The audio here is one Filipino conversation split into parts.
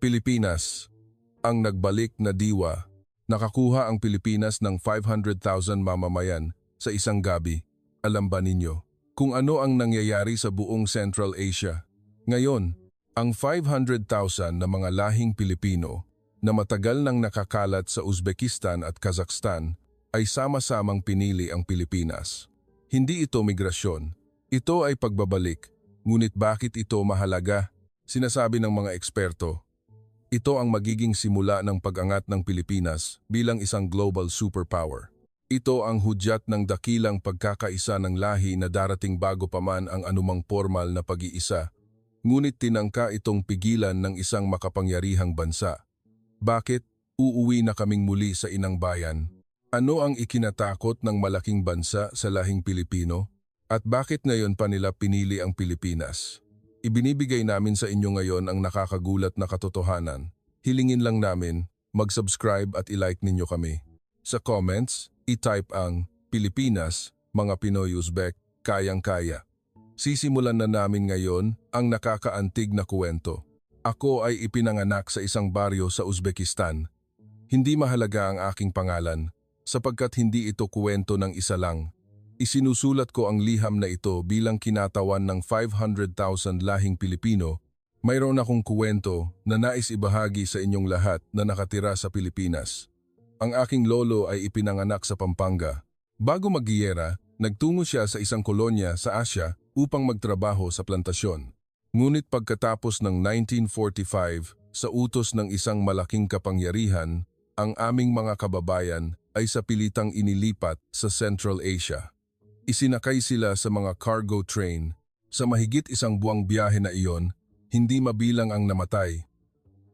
Pilipinas, ang nagbalik na diwa. Nakakuha ang Pilipinas ng 500,000 mamamayan sa isang gabi. Alam ba ninyo kung ano ang nangyayari sa buong Central Asia? Ngayon, ang 500,000 na mga lahing Pilipino na matagal nang nakakalat sa Uzbekistan at Kazakhstan ay sama-samang pinili ang Pilipinas. Hindi ito migrasyon, ito ay pagbabalik. Ngunit bakit ito mahalaga? Sinasabi ng mga eksperto, ito ang magiging simula ng pag-angat ng Pilipinas bilang isang global superpower. Ito ang hudyat ng dakilang pagkakaisa ng lahi na darating bago pa man ang anumang formal na pag-iisa. Ngunit tinangka itong pigilan ng isang makapangyarihang bansa. Bakit? Uuwi na kaming muli sa inang bayan. Ano ang ikinatakot ng malaking bansa sa lahing Pilipino? At bakit ngayon pa nila pinili ang Pilipinas? Ibinibigay namin sa inyo ngayon ang nakakagulat na katotohanan. Hilingin lang namin, mag-subscribe at i-like ninyo kami. Sa comments, i-type ang Pilipinas, mga Pinoy Uzbek, kayang-kaya. Sisimulan na namin ngayon ang nakakaantig na kwento. Ako ay ipinanganak sa isang baryo sa Uzbekistan. Hindi mahalaga ang aking pangalan, sapagkat hindi ito kwento ng isa lang. Isinusulat ko ang liham na ito bilang kinatawan ng 500,000 lahing Pilipino. Mayroon akong kwento na nais ibahagi sa inyong lahat na nakatira sa Pilipinas. Ang aking lolo ay ipinanganak sa Pampanga. Bago maggiyera, nagtungo siya sa isang kolonya sa Asya upang magtrabaho sa plantasyon. Ngunit pagkatapos ng 1945, sa utos ng isang malaking kapangyarihan, ang aming mga kababayan ay sa pilitang inilipat sa Central Asia. Isinakay sila sa mga cargo train. Sa mahigit isang buwang biyahe na iyon, hindi mabilang ang namatay.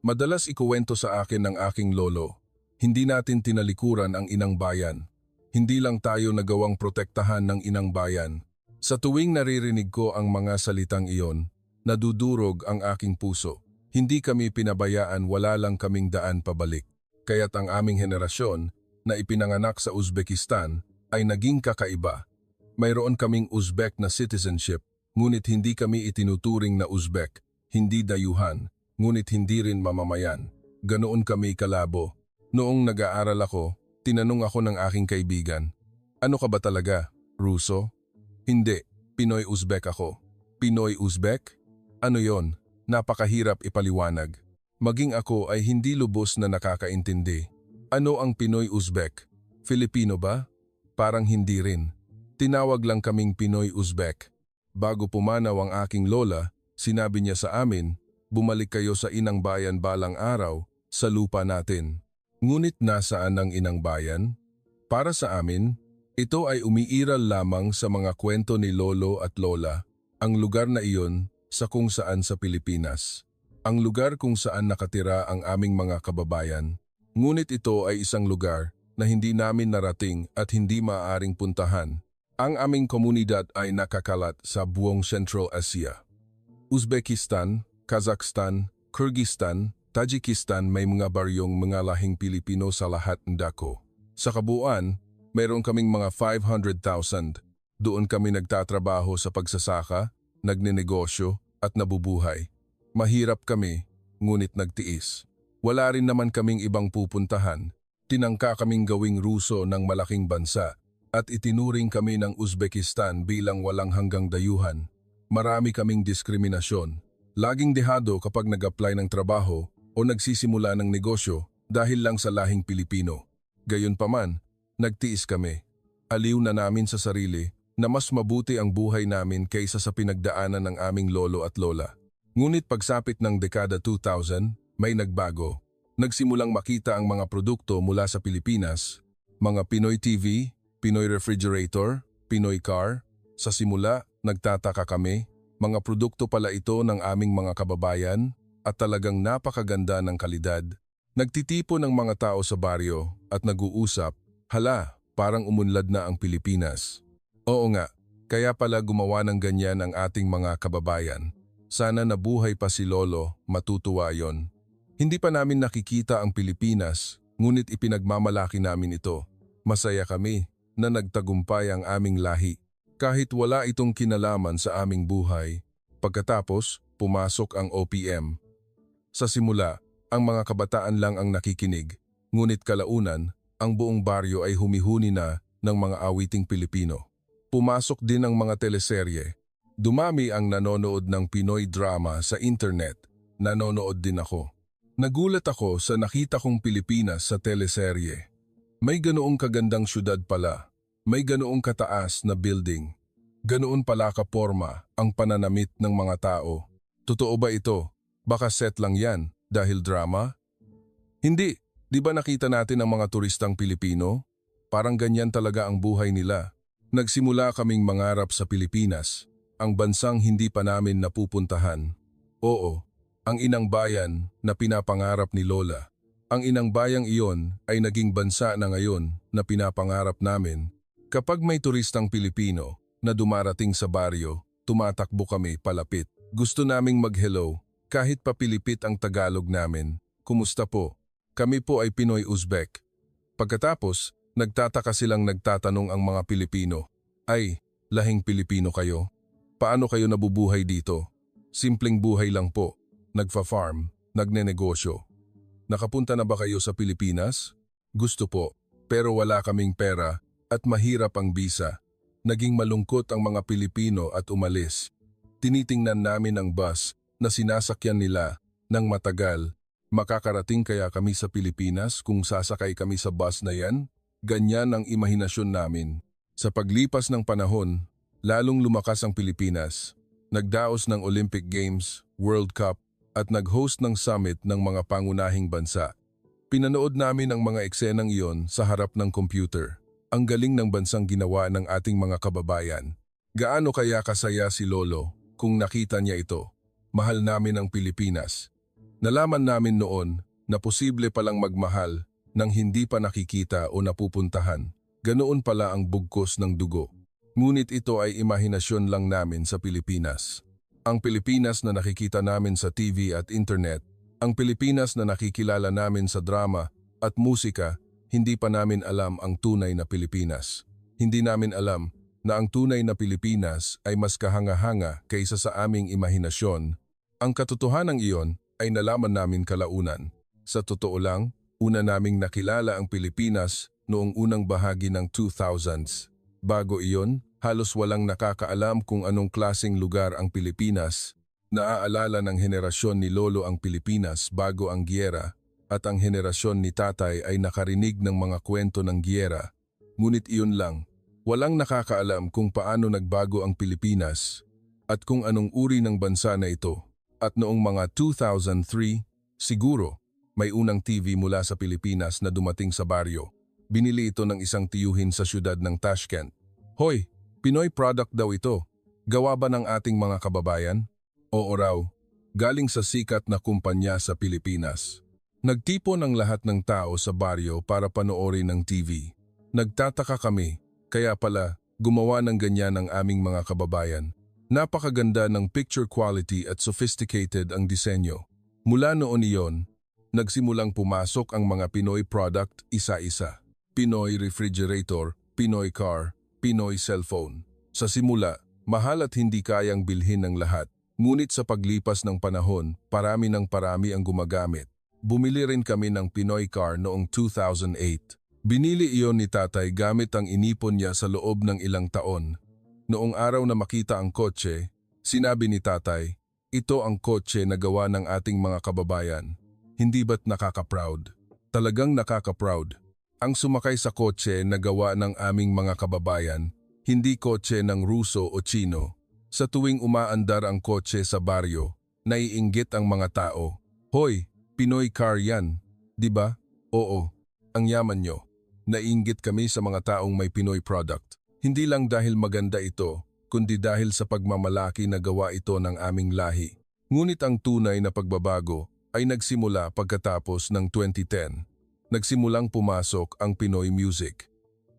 Madalas ikuwento sa akin ng aking lolo, hindi natin tinalikuran ang inang bayan. Hindi lang tayo nagawang protektahan ng inang bayan. Sa tuwing naririnig ko ang mga salitang iyon, nadudurog ang aking puso. Hindi kami pinabayaan, wala lang kaming daan pabalik. Kaya't ang aming henerasyon na ipinanganak sa Uzbekistan ay naging kakaiba. Mayroon kaming Uzbek na citizenship, ngunit hindi kami itinuturing na Uzbek, hindi dayuhan, ngunit hindi rin mamamayan. Ganoon kami kalabo. Noong nag-aaral ako, tinanong ako ng aking kaibigan, ano ka ba talaga, Ruso? Hindi, Pinoy Uzbek ako. Pinoy Uzbek? Ano yon? Napakahirap ipaliwanag. Maging ako ay hindi lubos na nakakaintindi. Ano ang Pinoy Uzbek? Filipino ba? Parang hindi rin. Tinawag lang kaming Pinoy Uzbek. Bago pumanaw ang aking lola, sinabi niya sa amin, bumalik kayo sa inang bayan balang araw, sa lupa natin. Ngunit nasaan ang inang bayan? Para sa amin, ito ay umiiral lamang sa mga kwento ni lolo at lola, ang lugar na iyon sa kung saan sa Pilipinas. Ang lugar kung saan nakatira ang aming mga kababayan. Ngunit ito ay isang lugar na hindi namin narating at hindi maaaring puntahan. Ang aming komunidad ay nakakalat sa buong Central Asia. Uzbekistan, Kazakhstan, Kyrgyzstan, Tajikistan, may mga baryong mga lahing Pilipino sa lahat ng dako. Sa kabuuan, mayroon kaming mga 500,000. Doon kami nagtatrabaho sa pagsasaka, nagnenegosyo at nabubuhay. Mahirap kami, ngunit nagtiis. Wala rin naman kaming ibang pupuntahan. Tinangka kaming gawing Ruso ng malaking bansa. At itinuring kami ng Uzbekistan bilang walang hanggang dayuhan. Marami kaming diskriminasyon. Laging dehado kapag nag-apply ng trabaho o nagsisimula ng negosyo dahil lang sa lahing Pilipino. Gayunpaman, nagtiis kami. Aliw na namin sa sarili na mas mabuti ang buhay namin kaysa sa pinagdaanan ng aming lolo at lola. Ngunit pagsapit ng dekada 2000, may nagbago. Nagsimulang makita ang mga produkto mula sa Pilipinas, mga Pinoy TV, Pinoy refrigerator, Pinoy car. Sa simula, nagtataka kami, mga produkto pala ito ng aming mga kababayan at talagang napakaganda ng kalidad. Nagtitipon ng mga tao sa baryo at nag-uusap, hala, parang umunlad na ang Pilipinas. Oo nga, kaya pala gumawa ng ganyan ang ating mga kababayan. Sana nabuhay pa si Lolo, matutuwa yon. Hindi pa namin nakikita ang Pilipinas, ngunit ipinagmamalaki namin ito. Masaya kami na nagtagumpay ang aming lahi, kahit wala itong kinalaman sa aming buhay. Pagkatapos, pumasok ang OPM. Sa simula, ang mga kabataan lang ang nakikinig, ngunit kalaunan, ang buong baryo ay humihuni na ng mga awiting Pilipino. Pumasok din ang mga teleserye. Dumami ang nanonood ng Pinoy drama sa internet. Nanonood din ako. Nagulat ako sa nakita kong Pilipinas sa teleserye. May ganoong kagandang syudad pala. May ganoong kataas na building. Ganoon pala kaporma ang pananamit ng mga tao. Totoo ba ito? Baka set lang yan dahil drama? Hindi. Di ba nakita natin ang mga turistang Pilipino? Parang ganyan talaga ang buhay nila. Nagsimula kaming mangarap sa Pilipinas, ang bansang hindi pa namin napupuntahan. Oo, ang inang bayan na pinapangarap ni Lola. Ang inang bayang iyon ay naging bansa na ngayon na pinapangarap namin. Kapag may turistang Pilipino na dumarating sa baryo, tumatakbo kami palapit. Gusto naming mag-hello, kahit papilipit ang Tagalog namin. Kumusta po? Kami po ay Pinoy-Uzbek. Pagkatapos, nagtataka silang nagtatanong ang mga Pilipino. Ay, lahing Pilipino kayo? Paano kayo nabubuhay dito? Simpleng buhay lang po. Nagfa-farm, nagnenegosyo. Nakapunta na ba kayo sa Pilipinas? Gusto po, pero wala kaming pera at mahirap ang visa. Naging malungkot ang mga Pilipino at umalis. Tinitingnan namin ang bus na sinasakyan nila ng matagal. Makakarating kaya kami sa Pilipinas kung sasakay kami sa bus na yan? Ganyan ang imahinasyon namin. Sa paglipas ng panahon, lalong lumakas ang Pilipinas. Nagdaos ng Olympic Games, World Cup, at nag-host ng summit ng mga pangunahing bansa. Pinanood namin ang mga eksenang iyon sa harap ng computer. Ang galing ng bansang ginawa ng ating mga kababayan. Gaano kaya kasaya si Lolo kung nakita niya ito? Mahal namin ang Pilipinas. Nalaman namin noon na posible palang magmahal nang hindi pa nakikita o napupuntahan. Ganoon pala ang bugkos ng dugo. Ngunit ito ay imahinasyon lang namin sa Pilipinas. Ang Pilipinas na nakikita namin sa TV at internet, ang Pilipinas na nakikilala namin sa drama at musika, hindi pa namin alam ang tunay na Pilipinas. Hindi namin alam na ang tunay na Pilipinas ay mas kahanga-hanga kaysa sa aming imahinasyon. Ang katotohanan iyon ay nalaman namin kalaunan. Sa totoo lang, una naming nakilala ang Pilipinas noong unang bahagi ng 2000s. Bago iyon, halos walang nakakaalam kung anong klaseng lugar ang Pilipinas. Naaalala ng henerasyon ni Lolo ang Pilipinas bago ang giyera at ang henerasyon ni Tatay ay nakarinig ng mga kwento ng giyera. Ngunit iyon lang, walang nakakaalam kung paano nagbago ang Pilipinas at kung anong uri ng bansa na ito. At noong mga 2003, siguro, may unang TV mula sa Pilipinas na dumating sa baryo. Binili ito ng isang tiyuhin sa siyudad ng Tashkent. Hoy, Pinoy product daw ito. Gawa ba ng ating mga kababayan? Oo raw, galing sa sikat na kumpanya sa Pilipinas. Nagtipon ang lahat ng tao sa baryo para panoorin ng TV. Nagtataka kami, kaya pala gumawa ng ganyan ang aming mga kababayan. Napakaganda ng picture quality at sophisticated ang disenyo. Mula noon iyon, nagsimulang pumasok ang mga Pinoy product isa-isa. Pinoy refrigerator, Pinoy car, Pinoy cellphone. Sa simula, mahal at hindi kayang bilhin ng lahat. Ngunit sa paglipas ng panahon, parami ng parami ang gumagamit. Bumili rin kami ng Pinoy car noong 2008. Binili iyon ni Tatay gamit ang inipon niya sa loob ng ilang taon. Noong araw na makita ang kotse, sinabi ni Tatay, ito ang kotse na gawa ng ating mga kababayan. Hindi ba't nakaka-proud? Talagang nakaka-proud. Ang sumakay sa kotse na gawa ng aming mga kababayan, hindi kotse ng Ruso o Chino. Sa tuwing umaandar ang kotse sa baryo, naiinggit ang mga tao. Hoy, Pinoy car yan, di ba? Oo, ang yaman nyo. Naiinggit kami sa mga taong may Pinoy product. Hindi lang dahil maganda ito, kundi dahil sa pagmamalaki na gawa ito ng aming lahi. Ngunit ang tunay na pagbabago ay nagsimula pagkatapos ng 2010. Nagsimulang pumasok ang Pinoy music.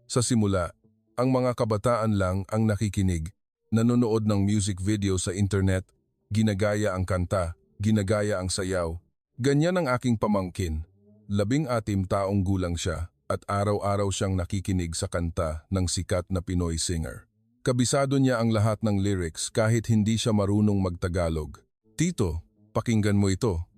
Sa simula, ang mga kabataan lang ang nakikinig, nanonood ng music video sa internet, ginagaya ang kanta, ginagaya ang sayaw. Ganyan ang aking pamangkin. 16 taong gulang siya. At araw-araw siyang nakikinig sa kanta ng sikat na Pinoy singer. Kabisado niya ang lahat ng lyrics kahit hindi siya marunong magtagalog. Tito, pakinggan mo ito.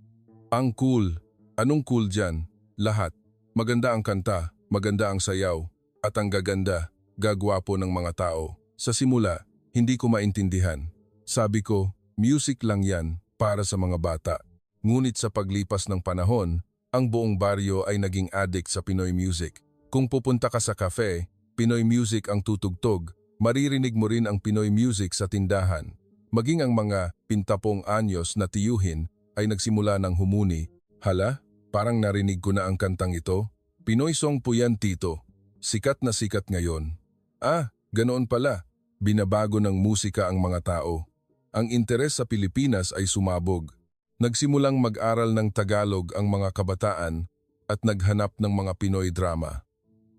Ang cool, Anong cool dyan? Lahat. Maganda ang kanta, maganda ang sayaw, at ang gaganda, gagwapo ng mga tao. Sa simula, hindi ko maintindihan. Sabi ko, music lang yan para sa mga bata. Ngunit sa paglipas ng panahon, ang buong baryo ay naging addict sa Pinoy music. Kung pupunta ka sa cafe, Pinoy music ang tutugtog, maririnig mo rin ang Pinoy music sa tindahan. Maging ang mga pintapong anyos na tiyuhin ay nagsimula ng humuni. Hala, parang narinig ko na ang kantang ito. Pinoy song po yan, tito. Sikat na sikat ngayon. Ah, ganoon pala. Binabago ng musika ang mga tao. Ang interes sa Pilipinas ay sumabog. Nagsimulang mag-aral ng Tagalog ang mga kabataan at naghanap ng mga Pinoy drama.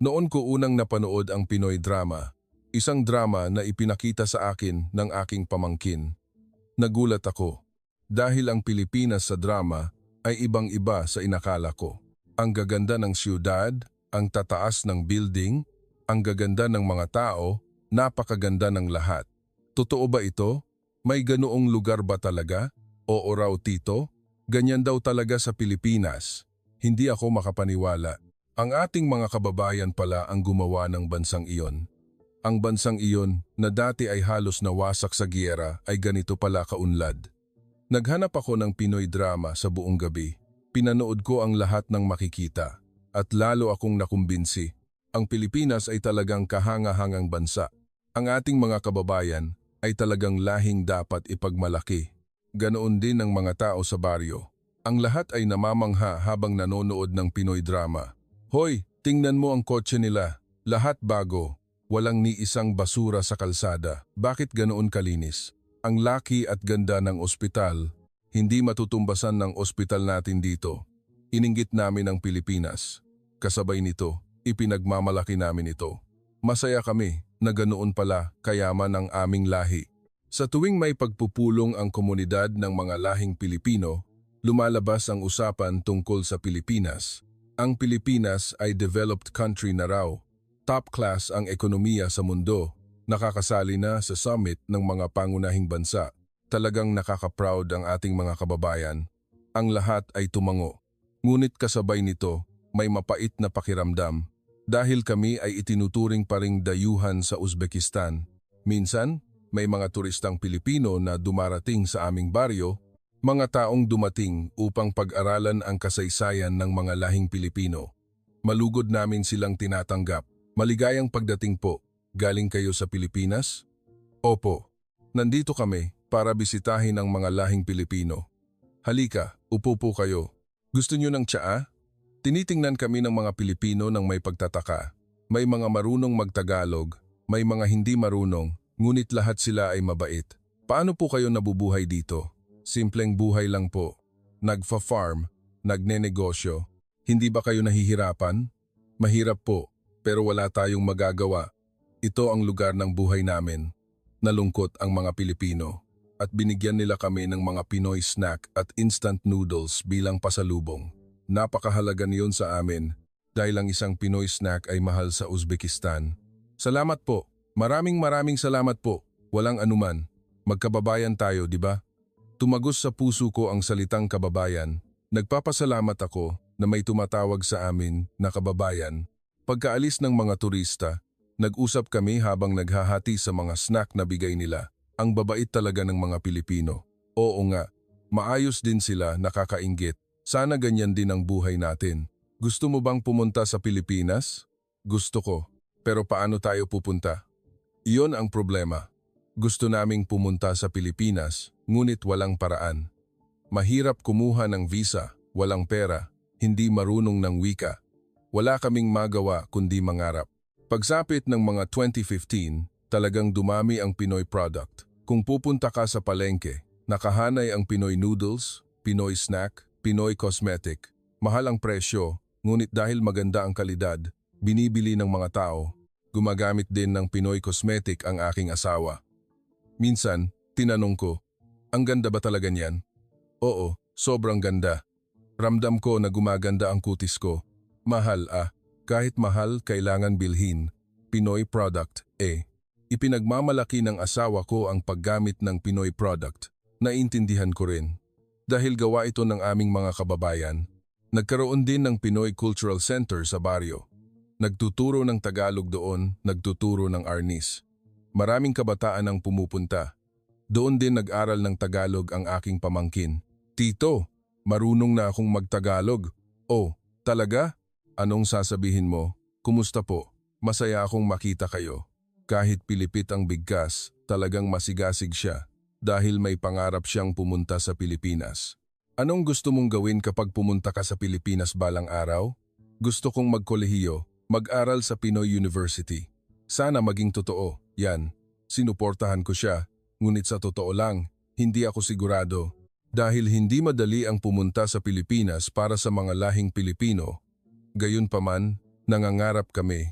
Noon ko unang napanood ang Pinoy drama, isang drama na ipinakita sa akin ng aking pamangkin. Nagulat ako, dahil ang Pilipinas sa drama ay ibang-iba sa inakala ko. Ang gaganda ng siyudad, ang tataas ng building, ang gaganda ng mga tao, napakaganda ng lahat. Totoo ba ito? May ganoong lugar ba talaga? Oo raw, tito? Ganyan daw talaga sa Pilipinas. Hindi ako makapaniwala. Ang ating mga kababayan pala ang gumawa ng bansang iyon. Ang bansang iyon na dati ay halos nawasak sa giyera ay ganito pala kaunlad. Naghanap ako ng Pinoy drama sa buong gabi. Pinanood ko ang lahat ng makikita at lalo akong nakumbinsi. Ang Pilipinas ay talagang kahanga-hangang bansa. Ang ating mga kababayan ay talagang lahing dapat ipagmalaki. Ganoon din ang mga tao sa baryo. Ang lahat ay namamangha habang nanonood ng Pinoy drama. Hoy, tingnan mo ang kotse nila. Lahat bago. Walang ni isang basura sa kalsada. Bakit ganoon kalinis? Ang laki at ganda ng ospital, hindi matutumbasan ng ospital natin dito. Ininggit namin ang Pilipinas. Kasabay nito, ipinagmamalaki namin ito. Masaya kami na ganoon pala kayaman ang aming lahi. Sa tuwing may pagpupulong ang komunidad ng mga lahing Pilipino, lumalabas ang usapan tungkol sa Pilipinas. Ang Pilipinas ay developed country na raw. Top class ang ekonomiya sa mundo. Nakakasali na sa summit ng mga pangunahing bansa. Talagang nakaka-proud ang ating mga kababayan. Ang lahat ay tumango. Ngunit kasabay nito, may mapait na pakiramdam. Dahil kami ay itinuturing pa ring dayuhan sa Uzbekistan. Minsan, may mga turistang Pilipino na dumarating sa aming baryo, mga taong dumating upang pag-aralan ang kasaysayan ng mga lahing Pilipino. Malugod namin silang tinatanggap. Maligayang pagdating po. Galing kayo sa Pilipinas? Opo. Nandito kami para bisitahin ang mga lahing Pilipino. Halika, upo po kayo. Gusto niyo ng tsaa? Tinitingnan kami ng mga Pilipino ng may pagtataka. May mga marunong magtagalog, may mga hindi marunong, ngunit lahat sila ay mabait. Paano po kayo nabubuhay dito? Simpleng buhay lang po. Nagfa-farm, nagnenegosyo. Hindi ba kayo nahihirapan? Mahirap po, pero wala tayong magagawa. Ito ang lugar ng buhay namin. Nalungkot ang mga Pilipino at binigyan nila kami ng mga Pinoy snack at instant noodles bilang pasalubong. Napakahalaga niyon sa amin dahil ang isang Pinoy snack ay mahal sa Uzbekistan. Salamat po. Maraming salamat po. Walang anuman. Magkababayan tayo, di ba? Tumagos sa puso ko ang salitang kababayan. Nagpapasalamat ako na may tumatawag sa amin na kababayan. Pagkaalis ng mga turista, nag-usap kami habang naghahati sa mga snack na bigay nila. Ang babait talaga ng mga Pilipino. Oo nga, maayos din sila, nakakainggit. Sana ganyan din ang buhay natin. Gusto mo bang pumunta sa Pilipinas? Gusto ko. Pero paano tayo pupunta? Iyon ang problema. Gusto naming pumunta sa Pilipinas, ngunit walang paraan. Mahirap kumuha ng visa, walang pera, hindi marunong ng wika. Wala kaming magawa kundi mangarap. Pagsapit ng mga 2015, talagang dumami ang Pinoy product. Kung pupunta ka sa palengke, nakahanay ang Pinoy noodles, Pinoy snack, Pinoy cosmetic. Mahal ang presyo, ngunit dahil maganda ang kalidad, binibili ng mga tao. Gumagamit din ng Pinoy cosmetic ang aking asawa. Minsan, tinanong ko, ang ganda ba talaga niyan? Oo, sobrang ganda. Ramdam ko na gumaganda ang kutis ko. Mahal kahit mahal kailangan bilhin. Pinoy product, Ipinagmamalaki ng asawa ko ang paggamit ng Pinoy product. Naintindihan ko rin. Dahil gawa ito ng aming mga kababayan. Nagkaroon din ng Pinoy Cultural Center sa baryo. Nagtuturo ng Tagalog doon, nagtuturo ng Arnis. Maraming kabataan ang pumupunta. Doon din nag-aral ng Tagalog ang aking pamangkin. Tito, marunong na akong mag-Tagalog. Oh, talaga? Anong sasabihin mo? Kumusta po? Masaya akong makita kayo. Kahit pilipit ang bigkas, talagang masigasig siya dahil may pangarap siyang pumunta sa Pilipinas. Anong gusto mong gawin kapag pumunta ka sa Pilipinas balang araw? Gusto kong magkolehiyo, mag-aral sa Pinoy University. Sana maging totoo, yan. Sinuportahan ko siya, ngunit sa totoo lang, hindi ako sigurado. Dahil hindi madali ang pumunta sa Pilipinas para sa mga lahing Pilipino. Gayunpaman, nangangarap kami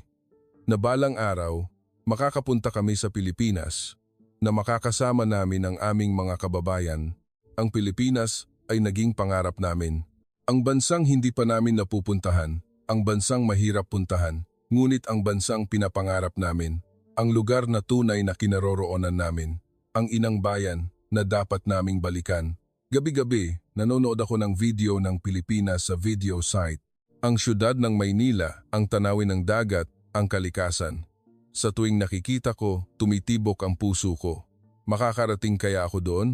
na balang araw, makakapunta kami sa Pilipinas na makakasama namin ang aming mga kababayan. Ang Pilipinas ay naging pangarap namin. Ang bansang hindi pa namin napupuntahan, ang bansang mahirap puntahan, ngunit ang bansang pinapangarap namin, ang lugar na tunay na kinaroroonan namin, ang inang bayan na dapat naming balikan. Gabi-gabi, nanonood ako ng video ng Pilipinas sa video site. Ang syudad ng Maynila, ang tanawin ng dagat, ang kalikasan. Sa tuwing nakikita ko, tumitibok ang puso ko. Makakarating kaya ako doon?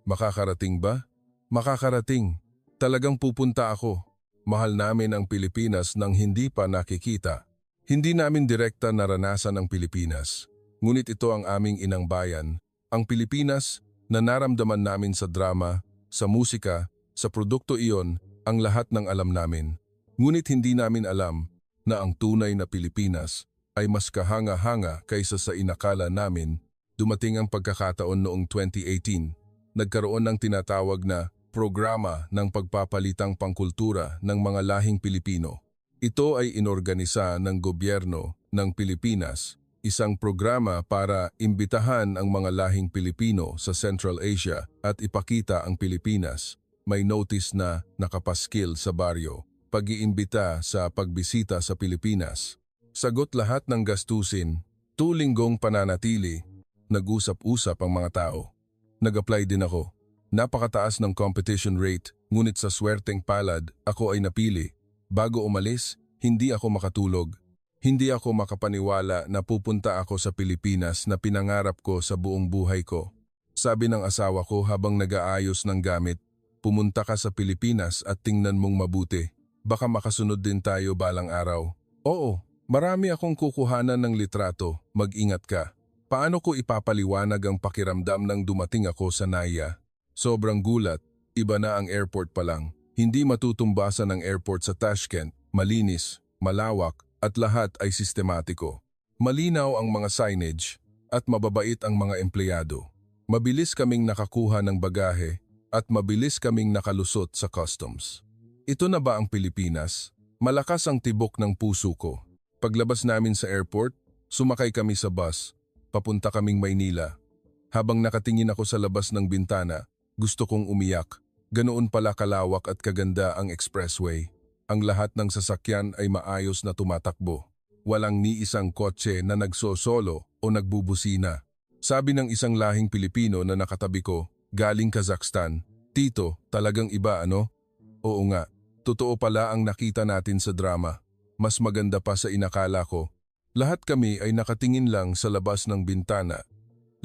Makakarating ba? Makakarating. Talagang pupunta ako. Mahal namin ang Pilipinas nang hindi pa nakikita. Hindi namin direkta naranasan ang Pilipinas. Ngunit ito ang aming inang bayan. Ang Pilipinas na naramdaman namin sa drama, sa musika, sa produkto iyon, ang lahat ng alam namin. Ngunit hindi namin alam na ang tunay na Pilipinas ay mas kahanga-hanga kaysa sa inakala namin. Dumating ang pagkakataon noong 2018. Nagkaroon ng tinatawag na programa ng pagpapalitang pangkultura ng mga lahing Pilipino. Ito ay inorganisa ng gobyerno ng Pilipinas, isang programa para imbitahan ang mga lahing Pilipino sa Central Asia at ipakita ang Pilipinas. May notice na nakapaskil sa baryo, pag-iimbita sa pagbisita sa Pilipinas. Sagot lahat ng gastusin, 2 linggong pananatili, nag-usap-usap ang mga tao. Nag-apply din ako. Napakataas ng competition rate, ngunit sa swerteng palad, ako ay napili. Bago umalis, hindi ako makatulog. Hindi ako makapaniwala na pupunta ako sa Pilipinas na pinangarap ko sa buong buhay ko. Sabi ng asawa ko habang nag-aayos ng gamit, pumunta ka sa Pilipinas at tingnan mong mabuti. Baka makasunod din tayo balang araw. Oo, marami akong kukuhanan ng litrato, mag-ingat ka. Paano ko ipapaliwanag ang pakiramdam nang dumating ako sa Naya? Sobrang gulat, iba na ang airport pa lang. Hindi matutumbasan ang airport sa Tashkent, malinis, malawak, at lahat ay sistematiko. Malinaw ang mga signage at mababait ang mga empleyado. Mabilis kaming nakakuha ng bagahe at mabilis kaming nakalusot sa customs. Ito na ba ang Pilipinas? Malakas ang tibok ng puso ko. Paglabas namin sa airport, sumakay kami sa bus. Papunta kaming Maynila. Habang nakatingin ako sa labas ng bintana, gusto kong umiyak. Ganoon pala kalawak at kaganda ang expressway. Ang lahat ng sasakyan ay maayos na tumatakbo. Walang ni isang kotse na nagsosolo o nagbubusina. Sabi ng isang lahing Pilipino na nakatabi ko, galing Kazakhstan, "Tito, talagang iba ano?" Oo nga, totoo pala ang nakita natin sa drama. Mas maganda pa sa inakala ko. Lahat kami ay nakatingin lang sa labas ng bintana.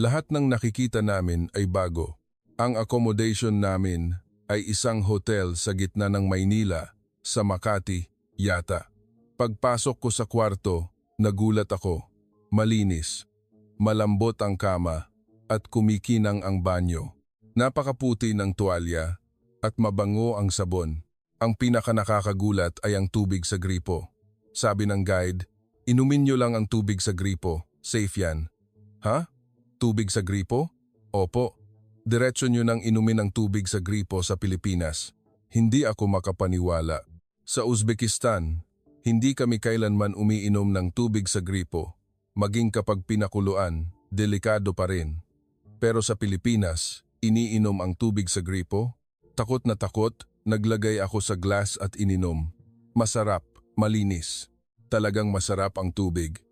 Lahat ng nakikita namin ay bago. Ang accommodation namin ay isang hotel sa gitna ng Maynila, sa Makati, yata. Pagpasok ko sa kwarto, nagulat ako. Malinis, malambot ang kama, at kumikinang ang banyo. Napakaputi ng tuwalya, at mabango ang sabon. Ang pinakanakakagulat ay ang tubig sa gripo. Sabi ng guide, "Inumin nyo lang ang tubig sa gripo, safe yan." Ha? Tubig sa gripo? Opo. Diretso nyo nang inumin ang tubig sa gripo sa Pilipinas. Hindi ako makapaniwala. Sa Uzbekistan, hindi kami kailanman umiinom ng tubig sa gripo. Maging kapag pinakuluan, delikado pa rin. Pero sa Pilipinas, iniinom ang tubig sa gripo? Takot na takot, naglagay ako sa glass at ininom. Masarap, malinis. Talagang masarap ang tubig.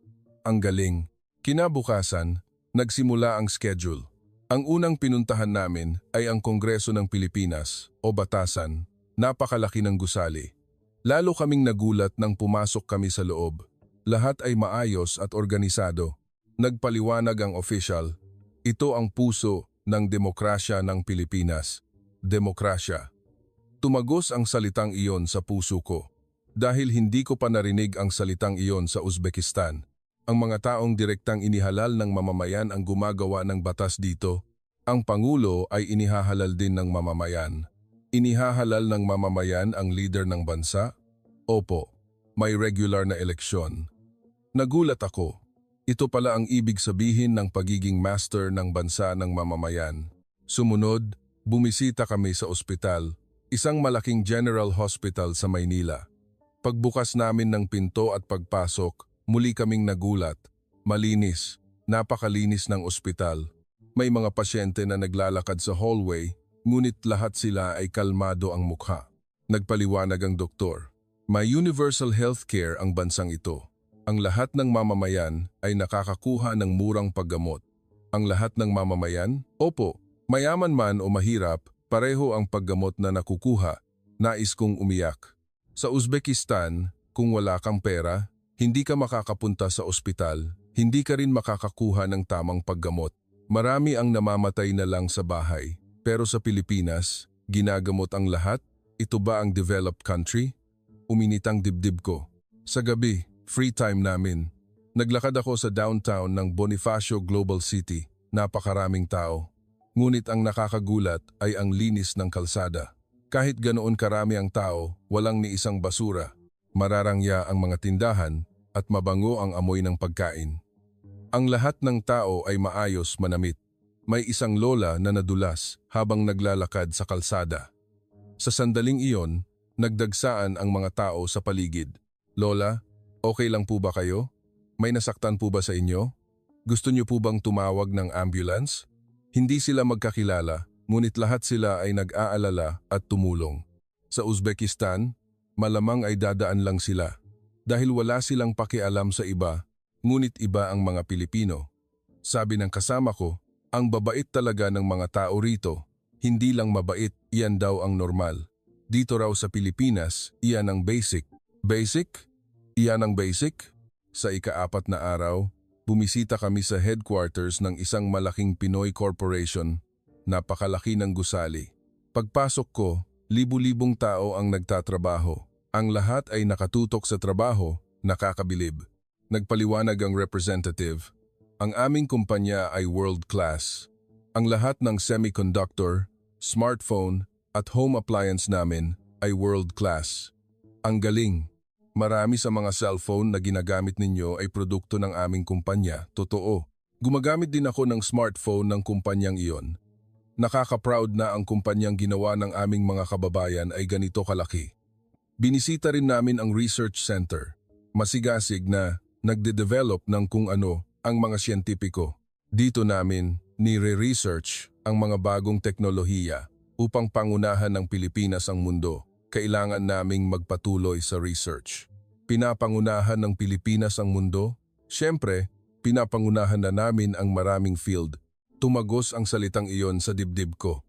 Ang galing. Kinabukasan, nagsimula ang schedule. Ang unang pinuntahan namin ay ang Kongreso ng Pilipinas o Batasan. Napakalaki ng gusali. Lalo kaming nagulat nang pumasok kami sa loob. Lahat ay maayos at organisado. Nagpaliwanag ang official. Ito ang puso ng demokrasya ng Pilipinas. Demokrasya. Tumagos ang salitang iyon sa puso ko. Dahil hindi ko pa narinig ang salitang iyon sa Uzbekistan. Ang mga taong direktang inihalal ng mamamayan ang gumagawa ng batas dito. Ang Pangulo ay inihahalal din ng mamamayan. Inihahalal ng mamamayan ang leader ng bansa? Opo, may regular na eleksyon. Nagulat ako. Ito pala ang ibig sabihin ng pagiging master ng bansa ng mamamayan. Sumunod, bumisita kami sa ospital, isang malaking general hospital sa Maynila. Pagbukas namin ng pinto at pagpasok, muli kaming nagulat. Malinis, napakalinis ng ospital. May mga pasyente na naglalakad sa hallway, ngunit lahat sila ay kalmado ang mukha. Nagpaliwanag ang doktor. May universal healthcare ang bansang ito. Ang lahat ng mamamayan ay nakakakuha ng murang paggamot. Ang lahat ng mamamayan? Opo, mayaman man o mahirap, pareho ang paggamot na nakukuha. Nais kong umiyak. Sa Uzbekistan, kung wala kang pera, hindi ka makakapunta sa ospital, hindi ka rin makakakuha ng tamang paggamot. Marami ang namamatay na lang sa bahay. Pero sa Pilipinas, ginagamot ang lahat? Ito ba ang developed country? Uminit ang dibdib ko. Sa gabi, free time namin. Naglakad ako sa downtown ng Bonifacio Global City. Napakaraming tao. Ngunit ang nakakagulat ay ang linis ng kalsada. Kahit ganoon karami ang tao, walang ni isang basura. Mararangya ang mga tindahan at mabango ang amoy ng pagkain. Ang lahat ng tao ay maayos manamit. May isang lola na nadulas habang naglalakad sa kalsada. Sa sandaling iyon, nagdagsaan ang mga tao sa paligid. Lola, okay lang po ba kayo? May nasaktan po ba sa inyo? Gusto niyo po bang tumawag ng ambulance? Hindi sila magkakilala, ngunit lahat sila ay nag-aalala at tumulong. Sa Uzbekistan, malamang ay dadaan lang sila. Dahil wala silang pakialam sa iba, ngunit iba ang mga Pilipino. Sabi ng kasama ko, ang babait talaga ng mga tao rito. Hindi lang mabait, iyan daw ang normal. Dito raw sa Pilipinas, iyan ang basic. Basic? Iyan ang basic? Sa ika-4 na araw, bumisita kami sa headquarters ng isang malaking Pinoy corporation. Napakalaki ng gusali. Pagpasok ko, libu-libong tao ang nagtatrabaho. Ang lahat ay nakatutok sa trabaho, nakakabilib. Nagpaliwanag ang representative. Ang aming kumpanya ay world class. Ang lahat ng semiconductor, smartphone, at home appliance namin ay world class. Ang galing. Marami sa mga cellphone na ginagamit ninyo ay produkto ng aming kumpanya, totoo. Gumagamit din ako ng smartphone ng kumpanyang iyon. Nakaka-proud na ang kumpanyang ginawa ng aming mga kababayan ay ganito kalaki. Binisita rin namin ang research center. Masigasig na nagde-develop ng kung ano ang mga siyentipiko. Dito namin nire-research ang mga bagong teknolohiya upang pangunahan ng Pilipinas ang mundo. Kailangan naming magpatuloy sa research. Pinapangunahan ng Pilipinas ang mundo? Siyempre, pinapangunahan na namin ang maraming field. Tumagos ang salitang iyon sa dibdib ko.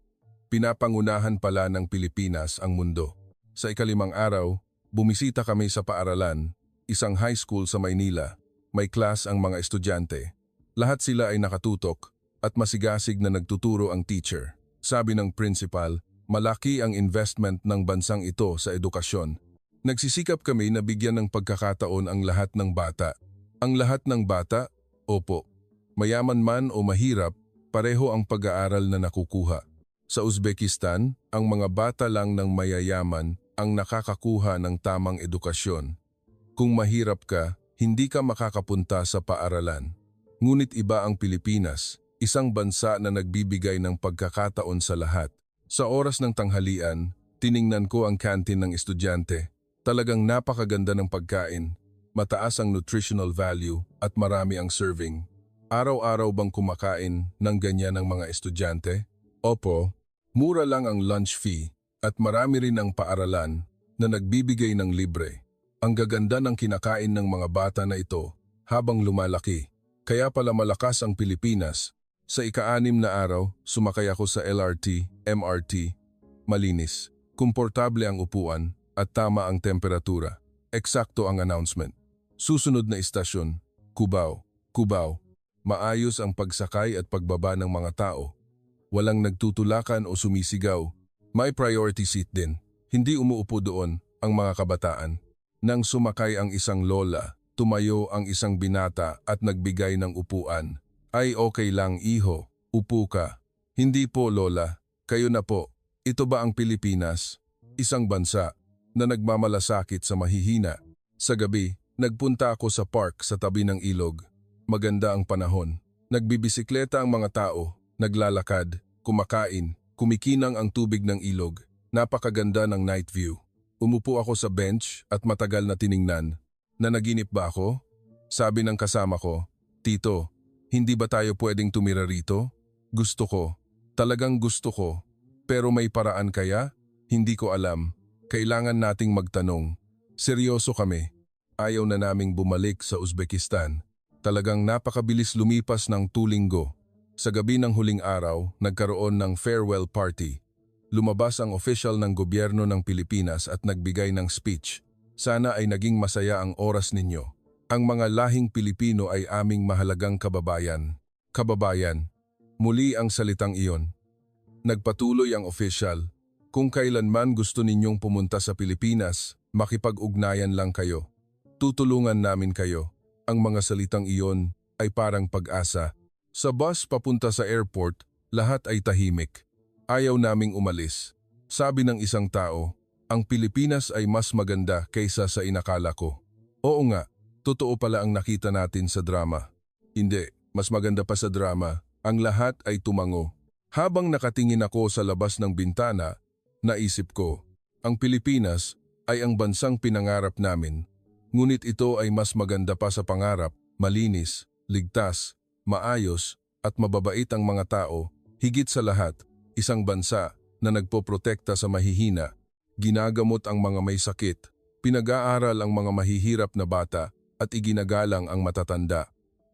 Pinapangunahan pala ng Pilipinas ang mundo. Sa ika-5 araw, bumisita kami sa paaralan, isang high school sa Maynila. May class ang mga estudyante. Lahat sila ay nakatutok at masigasig na nagtuturo ang teacher. Sabi ng principal, malaki ang investment ng bansang ito sa edukasyon. Nagsisikap kami na bigyan ng pagkakataon ang lahat ng bata. Ang lahat ng bata? Opo. Mayaman man o mahirap, pareho ang pag-aaral na nakukuha. Sa Uzbekistan, ang mga bata lang ng mayayaman ang nakakakuha ng tamang edukasyon. Kung mahirap ka, hindi ka makakapunta sa paaralan. Ngunit iba ang Pilipinas, isang bansa na nagbibigay ng pagkakataon sa lahat. Sa oras ng tanghalian, tiningnan ko ang canteen ng estudyante. Talagang napakaganda ng pagkain, mataas ang nutritional value at marami ang serving. Araw-araw bang kumakain ng ganyan ang mga estudyante? Opo, mura lang ang lunch fee at marami rin ang paaralan na nagbibigay ng libre. Ang gaganda ng kinakain ng mga bata na ito habang lumalaki. Kaya pala malakas ang Pilipinas. Sa ika-6 na araw, sumakay ako sa LRT, MRT. Malinis, komportable ang upuan, at tama ang temperatura. Eksakto ang announcement. Susunod na istasyon, Cubao. Cubao. Maayos ang pagsakay at pagbaba ng mga tao. Walang nagtutulakan o sumisigaw. May priority seat din. Hindi umuupo doon ang mga kabataan. Nang sumakay ang isang lola, tumayo ang isang binata at nagbigay ng upuan. Ay okay lang iho, upo ka. Hindi po lola, kayo na po. Ito ba ang Pilipinas? Isang bansa na nagmamalasakit sa mahihina. Sa gabi, nagpunta ako sa park sa tabi ng ilog. Maganda ang panahon. Nagbibisikleta ang mga tao, naglalakad, kumakain, kumikinang ang tubig ng ilog. Napakaganda ng night view. Umupo ako sa bench at matagal na tiningnan. Nanaginip ba ako? Sabi ng kasama ko, Tito, hindi ba tayo pwedeng tumira rito? Gusto ko. Talagang gusto ko. Pero may paraan kaya? Hindi ko alam. Kailangan nating magtanong. Seryoso kami. Ayaw na naming bumalik sa Uzbekistan. Talagang napakabilis lumipas ng 2 linggo. Sa gabi ng huling araw, nagkaroon ng farewell party. Lumabas ang official ng gobyerno ng Pilipinas at nagbigay ng speech. Sana ay naging masaya ang oras ninyo. Ang mga lahing Pilipino ay aming mahalagang kababayan. Kababayan. Muli ang salitang iyon. Nagpatuloy ang official. Kung kailanman gusto ninyong pumunta sa Pilipinas, makipag-ugnayan lang kayo. Tutulungan namin kayo. Ang mga salitang iyon ay parang pag-asa. Sa bus papunta sa airport, lahat ay tahimik. Ayaw naming umalis. Sabi ng isang tao, ang Pilipinas ay mas maganda kaysa sa inakala ko. Oo nga, totoo pala ang nakita natin sa drama. Hindi, mas maganda pa sa drama, ang lahat ay tumango. Habang nakatingin ako sa labas ng bintana, naisip ko, ang Pilipinas ay ang bansang pinangarap namin. Ngunit ito ay mas maganda pa sa pangarap, malinis, ligtas, maayos, at mababait ang mga tao. Higit sa lahat, isang bansa na nagpoprotekta sa mahihina, ginagamot ang mga may sakit, pinag-aaral ang mga mahihirap na bata, at iginagalang ang matatanda.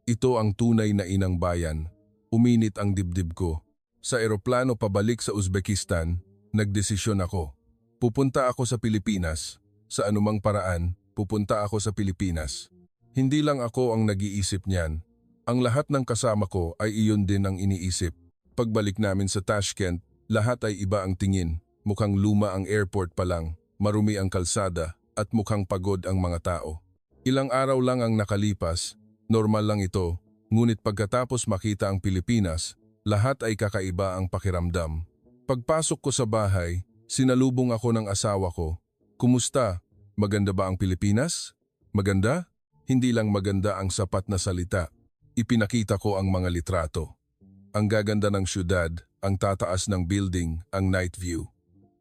Ito ang tunay na inang bayan. Uminit ang dibdib ko. Sa eroplano pabalik sa Uzbekistan, nagdesisyon ako. Pupunta ako sa Pilipinas. Sa anumang paraan, pupunta ako sa Pilipinas. Hindi lang ako ang nag-iisip niyan. Ang lahat ng kasama ko ay iyon din ang iniisip. Pagbalik namin sa Tashkent, lahat ay iba ang tingin. Mukhang luma ang airport pa lang, marumi ang kalsada, at mukhang pagod ang mga tao. Ilang araw lang ang nakalipas, normal lang ito, ngunit pagkatapos makita ang Pilipinas, lahat ay kakaiba ang pakiramdam. Pagpasok ko sa bahay, sinalubong ako ng asawa ko. Kumusta? Maganda ba ang Pilipinas? Maganda? Hindi lang maganda ang sapat na salita. Ipinakita ko ang mga litrato. Ang gaganda ng syudad, ang tataas ng building, ang night view.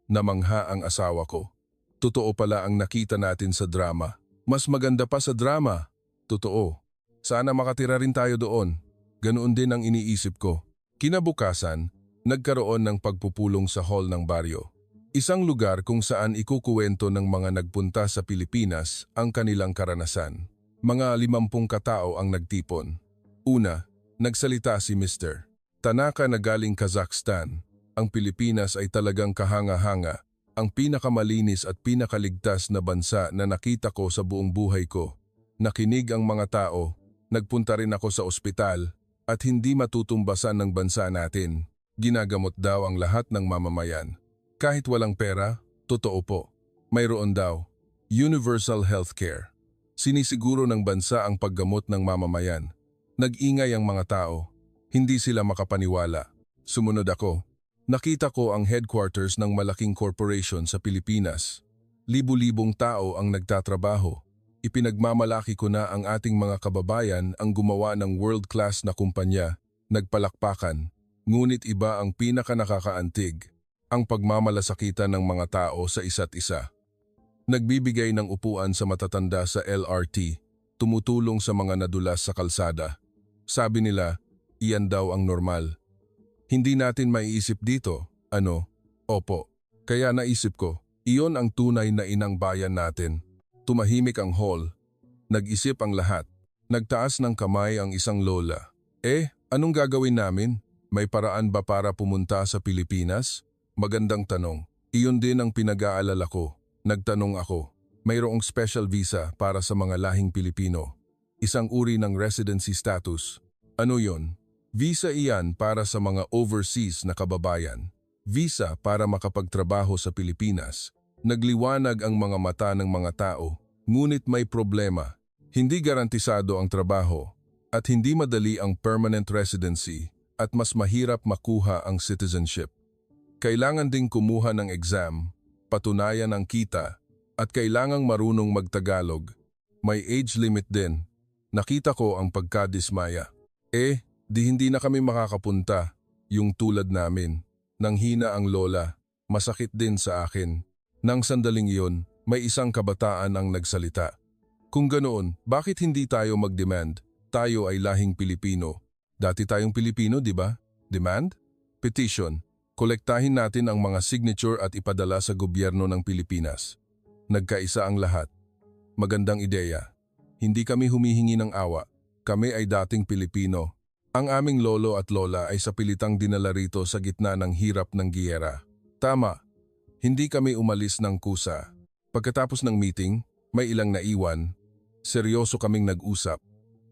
Namangha ang asawa ko. Totoo pala ang nakita natin sa drama. Mas maganda pa sa drama. Totoo. Sana makatira rin tayo doon. Ganoon din ang iniisip ko. Kinabukasan, nagkaroon ng pagpupulong sa hall ng baryo. Isang lugar kung saan ikukuwento ng mga nagpunta sa Pilipinas ang kanilang karanasan. Mga 50 katao ang nagtipon. Una, nagsalita si Mr. Tanaka na galing Kazakhstan. Ang Pilipinas ay talagang kahanga-hanga, ang pinakamalinis at pinakaligtas na bansa na nakita ko sa buong buhay ko. Nakinig ang mga tao, nagpunta rin ako sa ospital, at hindi matutumbasan ng bansa natin. Ginagamot daw ang lahat ng mamamayan. Kahit walang pera, totoo po. Mayroon daw. Universal healthcare. Sinisiguro ng bansa ang paggamot ng mamamayan. Nag-ingay ang mga tao. Hindi sila makapaniwala. Sumunod ako. Nakita ko ang headquarters ng malaking corporation sa Pilipinas. Libu-libong tao ang nagtatrabaho. Ipinagmamalaki ko na ang ating mga kababayan ang gumawa ng world-class na kumpanya. Nagpalakpakan. Ngunit iba ang pinaka-nakakaantig. Ang pagmamalasakitan ng mga tao sa isa't isa. Nagbibigay ng upuan sa matatanda sa LRT, tumutulong sa mga nadulas sa kalsada. Sabi nila, iyan daw ang normal. Hindi natin maiisip dito, ano? Opo. Kaya naisip ko, iyon ang tunay na inang bayan natin. Tumahimik ang hall. Nag-isip ang lahat. Nagtaas ng kamay ang isang lola. Anong gagawin namin? May paraan ba para pumunta sa Pilipinas? Magandang tanong. Iyon din ang pinag-aalala ko. Nagtanong ako, mayroong special visa para sa mga lahing Pilipino. Isang uri ng residency status. Ano yon? Visa iyan para sa mga overseas na kababayan. Visa para makapagtrabaho sa Pilipinas. Nagliwanag ang mga mata ng mga tao, ngunit may problema. Hindi garantisado ang trabaho at hindi madali ang permanent residency at mas mahirap makuha ang citizenship. Kailangan ding kumuha ng exam, patunayan ang kita, at kailangang marunong magtagalog. May age limit din. Nakita ko ang pagkadismaya. Di hindi na kami makakapunta, yung tulad namin. Nang hina ang lola, masakit din sa akin. Nang sandaling iyon, may isang kabataan ang nagsalita. Kung ganoon, bakit hindi tayo mag-demand? Tayo ay lahing Pilipino. Dati tayong Pilipino, di ba? Demand? Petition. Kolektahin natin ang mga signature at ipadala sa gobyerno ng Pilipinas. Nagkaisa ang lahat. Magandang ideya. Hindi kami humihingi ng awa. Kami ay dating Pilipino. Ang aming lolo at lola ay sa pilitang dinala rito sa gitna ng hirap ng giyera. Tama. Hindi kami umalis ng kusa. Pagkatapos ng meeting, may ilang naiwan. Seryoso kaming nag-usap.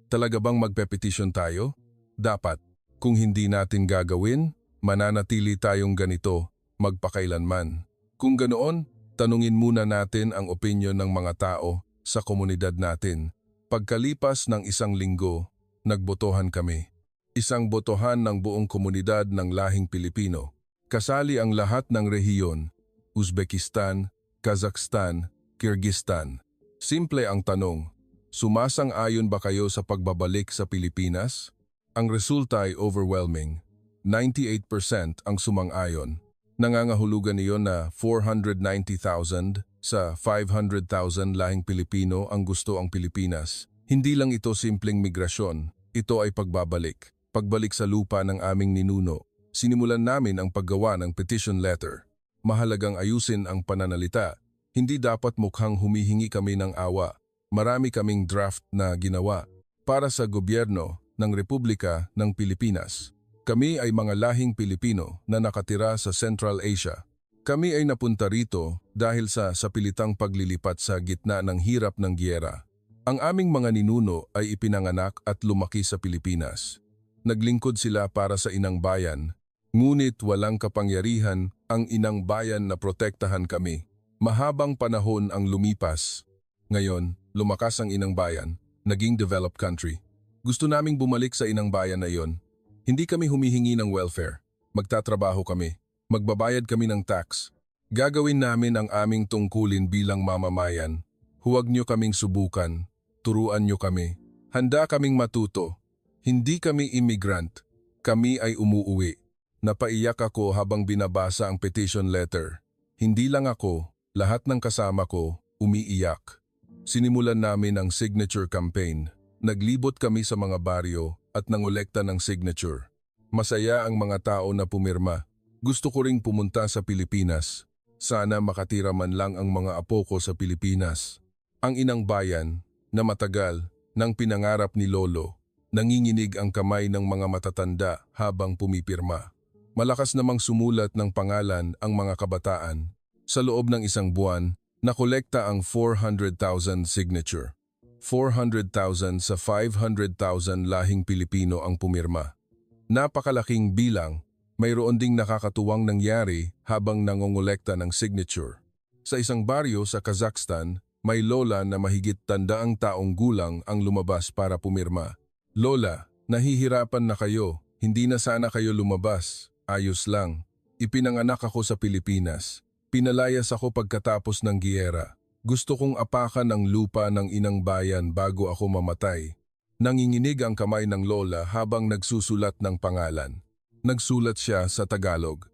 Talaga bang magpe-petition tayo? Dapat. Kung hindi natin gagawin, mananatili tayong ganito, magpakailanman. Kung ganoon, tanungin muna natin ang opinyon ng mga tao sa komunidad natin. Pagkalipas ng isang linggo, nagbotohan kami. Isang botohan ng buong komunidad ng lahing Pilipino. Kasali ang lahat ng rehiyon, Uzbekistan, Kazakhstan, Kyrgyzstan. Simple ang tanong, sumasang-ayon ba kayo sa pagbabalik sa Pilipinas? Ang resulta ay overwhelming. 98% ang sumang-ayon. Nangangahulugan iyon na 490,000 sa 500,000 lahing Pilipino ang gusto ang Pilipinas. Hindi lang ito simpleng migrasyon, ito ay pagbabalik. Pagbalik sa lupa ng aming ninuno, sinimulan namin ang paggawa ng petition letter. Mahalagang ayusin ang pananalita. Hindi dapat mukhang humihingi kami ng awa. Marami kaming draft na ginawa para sa gobyerno ng Republika ng Pilipinas. Kami ay mga lahing Pilipino na nakatira sa Central Asia. Kami ay napunta rito dahil sa sapilitang paglilipat sa gitna ng hirap ng giyera. Ang aming mga ninuno ay ipinanganak at lumaki sa Pilipinas. Naglingkod sila para sa inang bayan, ngunit walang kapangyarihan ang inang bayan na protektahan kami. Mahabang panahon ang lumipas. Ngayon, lumakas ang inang bayan, naging developed country. Gusto naming bumalik sa inang bayan na iyon. Hindi kami humihingi ng welfare. Magtatrabaho kami. Magbabayad kami ng tax. Gagawin namin ang aming tungkulin bilang mamamayan. Huwag niyo kaming subukan. Turuan niyo kami. Handa kaming matuto. Hindi kami immigrant. Kami ay umuuwi. Napaiyak ako habang binabasa ang petition letter. Hindi lang ako, lahat ng kasama ko, umiiyak. Sinimulan namin ang signature campaign. Naglibot kami sa mga baryo at nangolekta ng signature. Masaya ang mga tao na pumirma. Gusto ko ring pumunta sa Pilipinas. Sana makatira man lang ang mga apo ko sa Pilipinas. Ang inang bayan, na matagal, nang pinangarap ni Lolo, nanginginig ang kamay ng mga matatanda habang pumipirma. Malakas namang sumulat ng pangalan ang mga kabataan. Sa loob ng isang buwan, nakolekta ang 400,000 signature. 400,000 sa 500,000 lahing Pilipino ang pumirma. Napakalaking bilang, mayroon ding nakakatuwang nangyari habang nangongolekta ng signature. Sa isang baryo sa Kazakhstan, may lola na mahigit 100 taong gulang ang lumabas para pumirma. Lola, nahihirapan na kayo, hindi na sana kayo lumabas, ayos lang. Ipinanganak ako sa Pilipinas. Pinalayas ako pagkatapos ng giyera. Gusto kong apakan ang lupa ng inang bayan bago ako mamatay. Nanginginig ang kamay ng lola habang nagsusulat ng pangalan. Nagsulat siya sa Tagalog.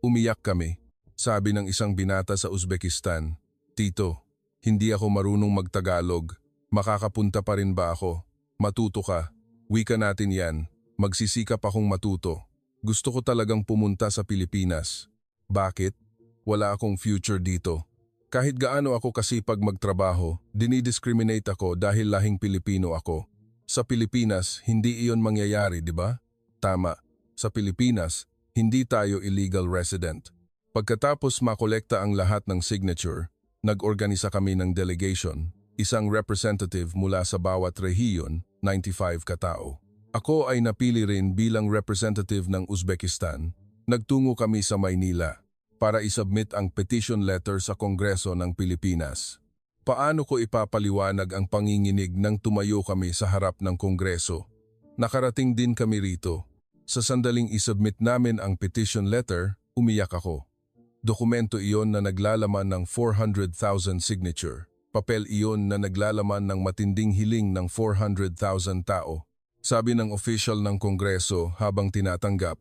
Umiyak kami. Sabi ng isang binata sa Uzbekistan, Tito, hindi ako marunong magtagalog. Makakapunta pa rin ba ako? Matuto ka. Wika natin yan. Magsisikap akong matuto. Gusto ko talagang pumunta sa Pilipinas. Bakit? Wala akong future dito. Kahit gaano ako kasipag magtrabaho, dinidiscriminate ako dahil lahing Pilipino ako. Sa Pilipinas, hindi iyon mangyayari, di ba? Tama. Sa Pilipinas, hindi tayo illegal resident. Pagkatapos makolekta ang lahat ng signature, Nag-organisa kami ng delegation, isang representative mula sa bawat rehiyon, 95 katao. Ako ay napili rin bilang representative ng Uzbekistan. Nagtungo kami sa Maynila para isubmit ang petition letter sa Kongreso ng Pilipinas. Paano ko ipapaliwanag ang panginginig nang tumayo kami sa harap ng Kongreso? Nakarating din kami rito. Sa sandaling isubmit namin ang petition letter, umiyak ako. Dokumento iyon na naglalaman ng 400,000 signature. Papel iyon na naglalaman ng matinding hiling ng 400,000 tao. Sabi ng official ng Kongreso habang tinatanggap,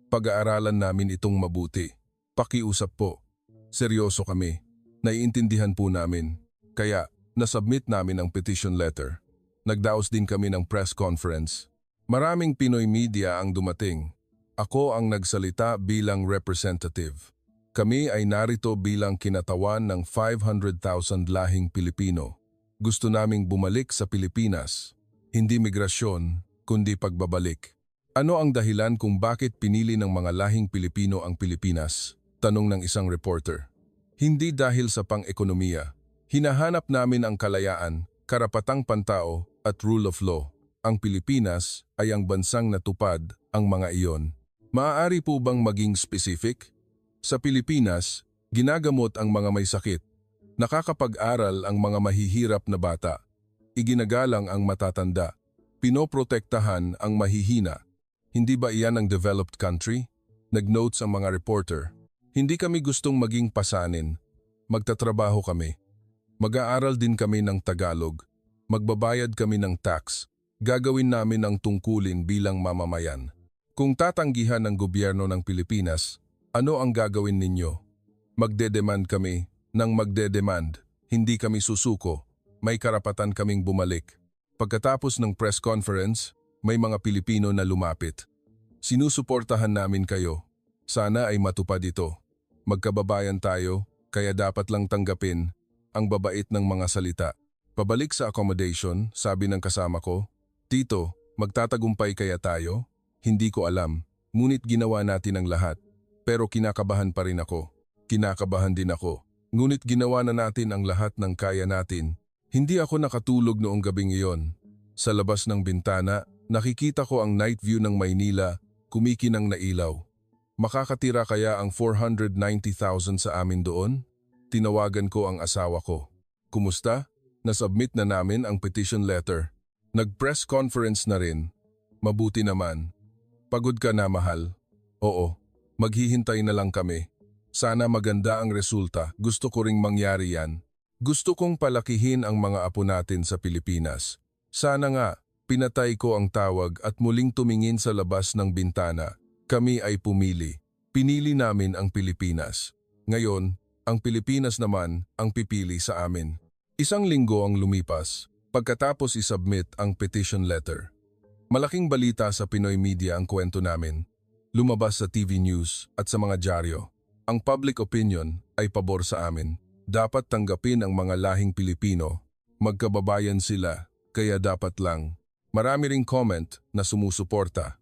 pag-aaralan namin itong mabuti. Pakiusap po. Seryoso kami. Naiintindihan po namin. Kaya, nasubmit namin ang petition letter. Nagdaos din kami ng press conference. Maraming Pinoy media ang dumating. Ako ang nagsalita bilang representative. Kami ay narito bilang kinatawan ng 500,000 lahing Pilipino. Gusto naming bumalik sa Pilipinas. Hindi migrasyon, kundi pagbabalik. Ano ang dahilan kung bakit pinili ng mga lahing Pilipino ang Pilipinas? Tanong ng isang reporter. Hindi dahil sa pang-ekonomiya. Hinahanap namin ang kalayaan, karapatang pantao at rule of law. Ang Pilipinas ay ang bansang natupad ang mga iyon. Maaari po bang maging specific? Sa Pilipinas, ginagamot ang mga may sakit. Nakakapag-aral ang mga mahihirap na bata. Iginagalang ang matatanda. Pinoprotektahan ang mahihina. Hindi ba iyan ang developed country? Nag-notes ang mga reporter. Hindi kami gustong maging pasanin. Magtatrabaho kami. Mag-aaral din kami ng Tagalog. Magbabayad kami ng tax. Gagawin namin ang tungkulin bilang mamamayan. Kung tatanggihan ng gobyerno ng Pilipinas, ano ang gagawin ninyo? Magdedemand kami ng magdedemand. Hindi kami susuko. May karapatan kaming bumalik. Pagkatapos ng press conference, may mga Pilipino na lumapit. Sinusuportahan namin kayo. Sana ay matupad ito. Magkababayan tayo, kaya dapat lang tanggapin ang babait ng mga salita. Pabalik sa accommodation, sabi ng kasama ko, Tito, magtatagumpay kaya tayo? Hindi ko alam, ngunit ginawa natin ang lahat. Pero kinakabahan pa rin ako. Kinakabahan din ako. Ngunit ginawa na natin ang lahat ng kaya natin. Hindi ako nakatulog noong gabing iyon. Sa labas ng bintana, nakikita ko ang night view ng Maynila, kumikinang na ilaw. Makakatira kaya ang 490,000 sa amin doon? Tinawagan ko ang asawa ko. Kumusta? Nasubmit na namin ang petition letter. Nag-press conference na rin. Mabuti naman. Pagod ka na, mahal? Oo. Maghihintay na lang kami. Sana maganda ang resulta. Gusto ko ring mangyari yan. Gusto kong palakihin ang mga apo natin sa Pilipinas. Sana nga, pinatay ko ang tawag at muling tumingin sa labas ng bintana. Kami ay pumili. Pinili namin ang Pilipinas. Ngayon, ang Pilipinas naman ang pipili sa amin. Isang linggo ang lumipas, pagkatapos isubmit ang petition letter. Malaking balita sa Pinoy media ang kwento namin. Lumabas sa TV News at sa mga dyaryo. Ang public opinion ay pabor sa amin. Dapat tanggapin ang mga lahing Pilipino. Magkababayan sila, kaya dapat lang. Marami ring comment na sumusuporta.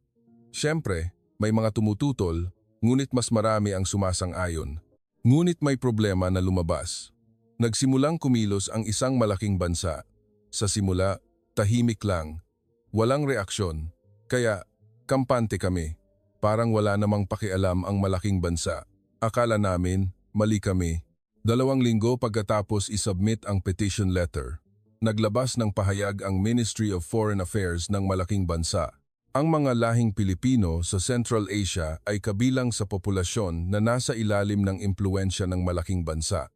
Siyempre, may mga tumututol, ngunit mas marami ang sumasang-ayon. Ngunit may problema na lumabas. Nagsimulang kumilos ang isang malaking bansa. Sa simula, tahimik lang. Walang reaksyon. Kaya, kampante kami. Parang wala namang pakialam ang malaking bansa. Akala namin, mali kami. 2 linggo pagkatapos isubmit ang petition letter, naglabas ng pahayag ang Ministry of Foreign Affairs ng malaking bansa. Ang mga lahing Pilipino sa Central Asia ay kabilang sa populasyon na nasa ilalim ng impluensya ng malaking bansa.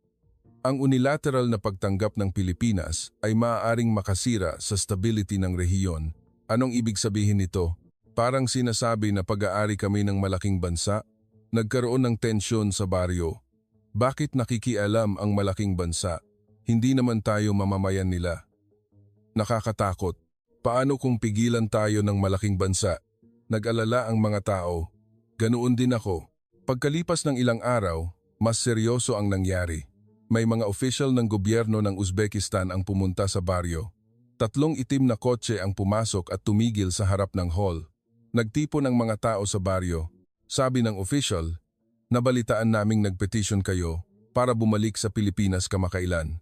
Ang unilateral na pagtanggap ng Pilipinas ay maaaring makasira sa stability ng rehiyon. Anong ibig sabihin nito? Parang sinasabi na pag-aari kami ng malaking bansa, nagkaroon ng tensyon sa baryo. Bakit nakikialam ang malaking bansa? Hindi naman tayo mamamayan nila. Nakakatakot. Paano kung pigilan tayo ng malaking bansa? Nag-alala ang mga tao. Ganoon din ako. Pagkalipas ng ilang araw, mas seryoso ang nangyari. May mga official ng gobyerno ng Uzbekistan ang pumunta sa baryo. 3 itim na kotse ang pumasok at tumigil sa harap ng hall. Nagtipon ng mga tao sa baryo. Sabi ng official, nabalitaan naming nagpetisyon kayo. para bumalik sa Pilipinas kamakailan.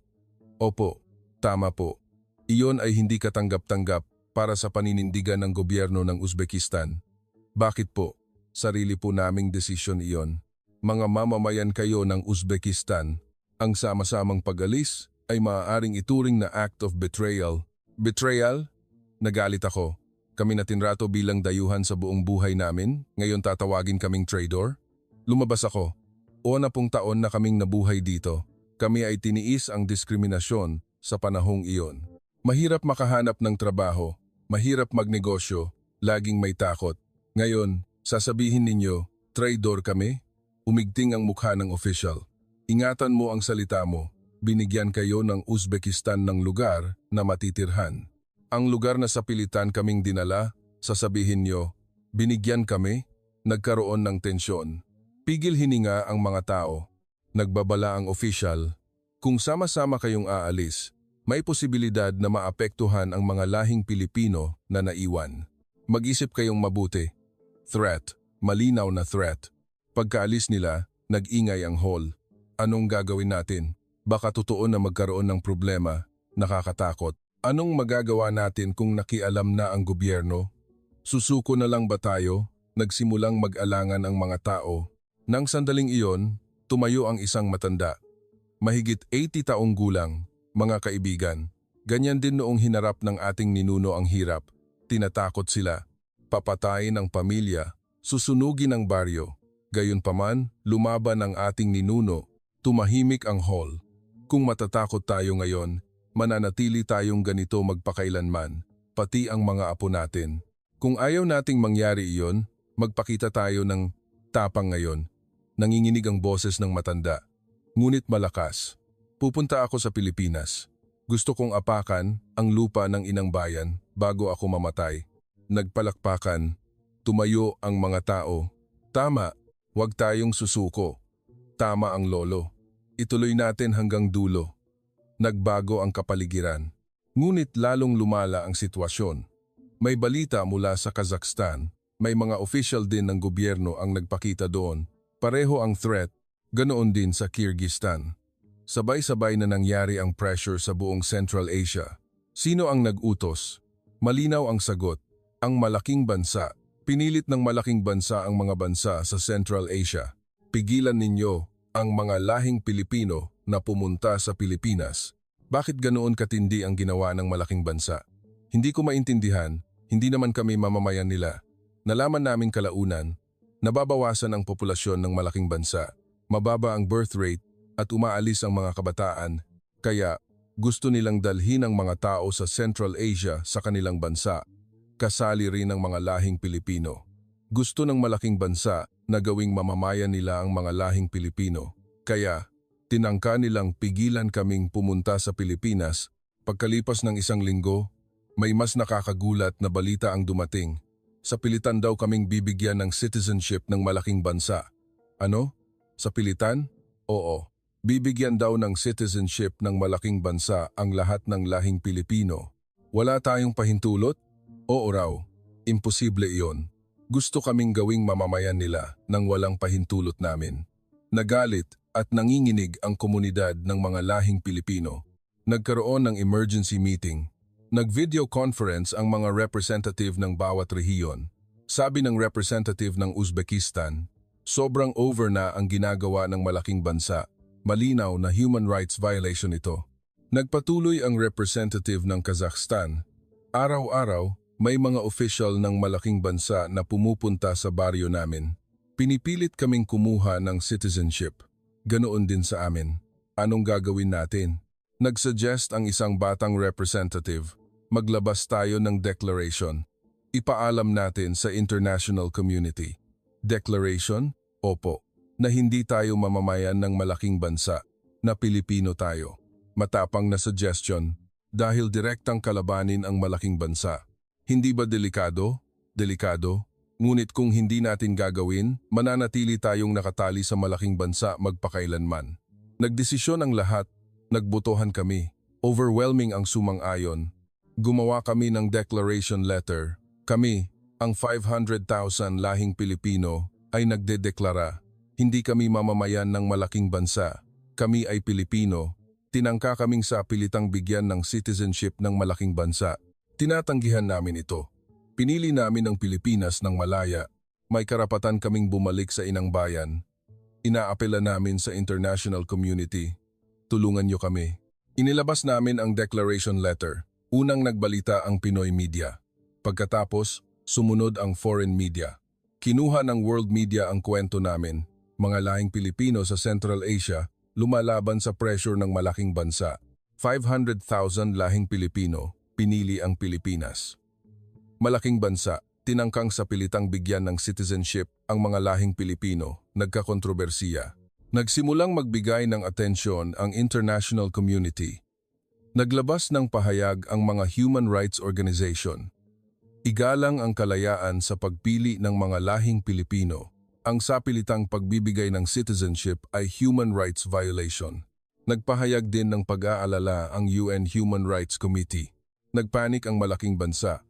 Opo, tama po. Iyon ay hindi katanggap-tanggap para sa paninindigan ng gobyerno ng Uzbekistan. Bakit po? Sarili po naming desisyon iyon. Mga mamamayan kayo ng Uzbekistan. Ang sama-samang pag-alis ay maaaring ituring na act of betrayal. Betrayal? Nagalit ako. Kami na tinrato bilang dayuhan sa buong buhay namin, ngayon tatawagin kaming traitor? Lumabas ako. O na pong taon na kaming nabuhay dito. Kami ay tiniis ang diskriminasyon sa panahong iyon. Mahirap makahanap ng trabaho, mahirap magnegosyo, laging may takot. Ngayon, sasabihin ninyo, traitor kami? Umigting ang mukha ng official. Ingatan mo ang salita mo. Binigyan kayo ng Uzbekistan ng lugar na matitirhan. Ang lugar na sa pilitan kaming dinala, sasabihin nyo, binigyan kami, nagkaroon ng tensyon. Pigil hininga ang mga tao. Nagbabala ang official. Kung sama-sama kayong aalis, may posibilidad na maapektuhan ang mga lahing Pilipino na naiwan. Mag-isip kayong mabuti. Threat, malinaw na threat. Pagkaalis nila, nag-ingay ang hall. Anong gagawin natin? Baka totoo na magkaroon ng problema, nakakatakot. Anong magagawa natin kung nakialam na ang gobyerno? Susuko na lang ba tayo? Nagsimulang mag-alangan ang mga tao. Nang sandaling iyon, tumayo ang isang matanda. Mahigit 80 taong gulang, mga kaibigan. Ganyan din noong hinarap ng ating ninuno ang hirap. Tinatakot sila. Papatayin ang pamilya, susunugin ang baryo. Gayunpaman, lumaban ang ating ninuno. Tumahimik ang hall. Kung matatakot tayo ngayon, mananatili tayong ganito magpakailanman, pati ang mga apo natin. Kung ayaw nating mangyari iyon, magpakita tayo ng tapang ngayon. Nanginginig ang boses ng matanda. Ngunit malakas. Pupunta ako sa Pilipinas. Gusto kong apakan ang lupa ng inang bayan bago ako mamatay. Nagpalakpakan. Tumayo ang mga tao. Tama, huwag tayong susuko. Tama ang lolo. Ituloy natin hanggang dulo. Nagbago ang kapaligiran. Ngunit lalong lumala ang sitwasyon. May balita mula sa Kazakhstan. May mga official din ng gobyerno ang nagpakita doon. Pareho ang threat, ganoon din sa Kyrgyzstan. Sabay-sabay na nangyari ang pressure sa buong Central Asia. Sino ang nag-utos? Malinaw ang sagot. Ang malaking bansa. Pinilit ng malaking bansa ang mga bansa sa Central Asia. Pigilan ninyo ang mga lahing Pilipino na pumunta sa Pilipinas. Bakit ganoon katindi ang ginawa ng malaking bansa? Hindi ko maintindihan, hindi naman kami mamamayan nila. Nalaman namin kalaunan, nababawasan ang populasyon ng malaking bansa, mababa ang birth rate at umaalis ang mga kabataan, kaya gusto nilang dalhin ang mga tao sa Central Asia sa kanilang bansa. Kasali rin ang mga lahing Pilipino. Gusto ng malaking bansa na gawing mamamayan nila ang mga lahing Pilipino, kaya tinangka nilang pigilan kaming pumunta sa Pilipinas. Pagkalipas ng isang linggo, may mas nakakagulat na balita ang dumating. Sa pilitan daw kaming bibigyan ng citizenship ng malaking bansa. Ano? Sa pilitan? Oo. Bibigyan daw ng citizenship ng malaking bansa ang lahat ng lahing Pilipino. Wala tayong pahintulot? Oo raw. Imposible iyon. Gusto kaming gawing mamamayan nila nang walang pahintulot namin. Nagalit at nanginginig ang komunidad ng mga lahing Pilipino. Nagkaroon ng emergency meeting. Nag-video conference ang mga representative ng bawat rehiyon. Sabi ng representative ng Uzbekistan, sobrang over na ang ginagawa ng malaking bansa. Malinaw na human rights violation ito. Nagpatuloy ang representative ng Kazakhstan. Araw-araw, may mga official ng malaking bansa na pumupunta sa baryo namin. Pinipilit kaming kumuha ng citizenship. Ganoon din sa amin. Anong gagawin natin? Nagsuggest ang isang batang representative. Maglabas tayo ng declaration. Ipaalam natin sa international community. Declaration? Opo. Na hindi tayo mamamayan ng malaking bansa, na Pilipino tayo. Matapang na suggestion, dahil direktang kalabanin ang malaking bansa. Hindi ba delikado? Delikado. Ngunit kung hindi natin gagawin, mananatili tayong nakatali sa malaking bansa magpakailanman. Nagdesisyon ang lahat, nagbotohan kami. Overwhelming ang sumang-ayon. Gumawa kami ng declaration letter. Kami, ang 500,000 lahing Pilipino, ay nagdedeklara. Hindi kami mamamayan ng malaking bansa. kami ay Pilipino, tinangka kaming sa pilitang bigyan ng citizenship ng malaking bansa. Tinatanggihan namin ito. Pinili namin ang Pilipinas ng malaya. May karapatan kaming bumalik sa inang bayan. Inaapela namin sa international community. Tulungan niyo kami. Inilabas namin ang declaration letter. Unang nagbalita ang Pinoy media. Pagkatapos, sumunod ang foreign media. Kinuha ng world media ang kwento namin. Mga lahing Pilipino sa Central Asia lumalaban sa pressure ng malaking bansa. 500,000 lahing Pilipino, pinili ang Pilipinas. Malaking bansa, tinangkang sa pilitang bigyan ng citizenship ang mga lahing Pilipino, nagkakontrobersiya. Nagsimulang magbigay ng atensyon ang international community. Naglabas ng pahayag ang mga human rights organization. Igalang ang kalayaan sa pagpili ng mga lahing Pilipino. Ang sapilitang pagbibigay ng citizenship ay human rights violation. Nagpahayag din ng pag-aalala ang UN Human Rights Committee. Nagpanik ang malaking bansa.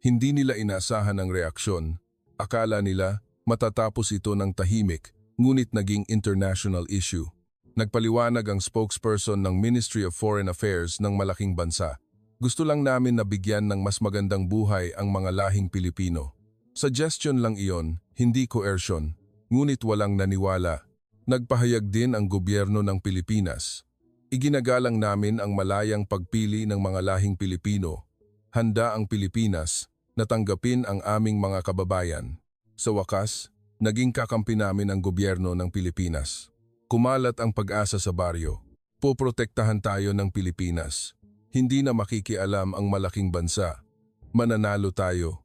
Hindi nila inaasahan ang reaksyon. Akala nila matatapos ito ng tahimik, ngunit naging international issue. Nagpaliwanag ang spokesperson ng Ministry of Foreign Affairs ng malaking bansa. Gusto lang namin na bigyan ng mas magandang buhay ang mga lahing Pilipino. Suggestion lang iyon, hindi coercion, ngunit walang naniwala. Nagpahayag din ang gobyerno ng Pilipinas. Iginagalang namin ang malayang pagpili ng mga lahing Pilipino. Handa ang Pilipinas na tanggapin ang aming mga kababayan. Sa wakas, naging kakampi namin ang gobyerno ng Pilipinas. Kumalat ang pag-asa sa baryo. Poprotektahan tayo ng Pilipinas. Hindi na makikialam ang malaking bansa. Mananalo tayo.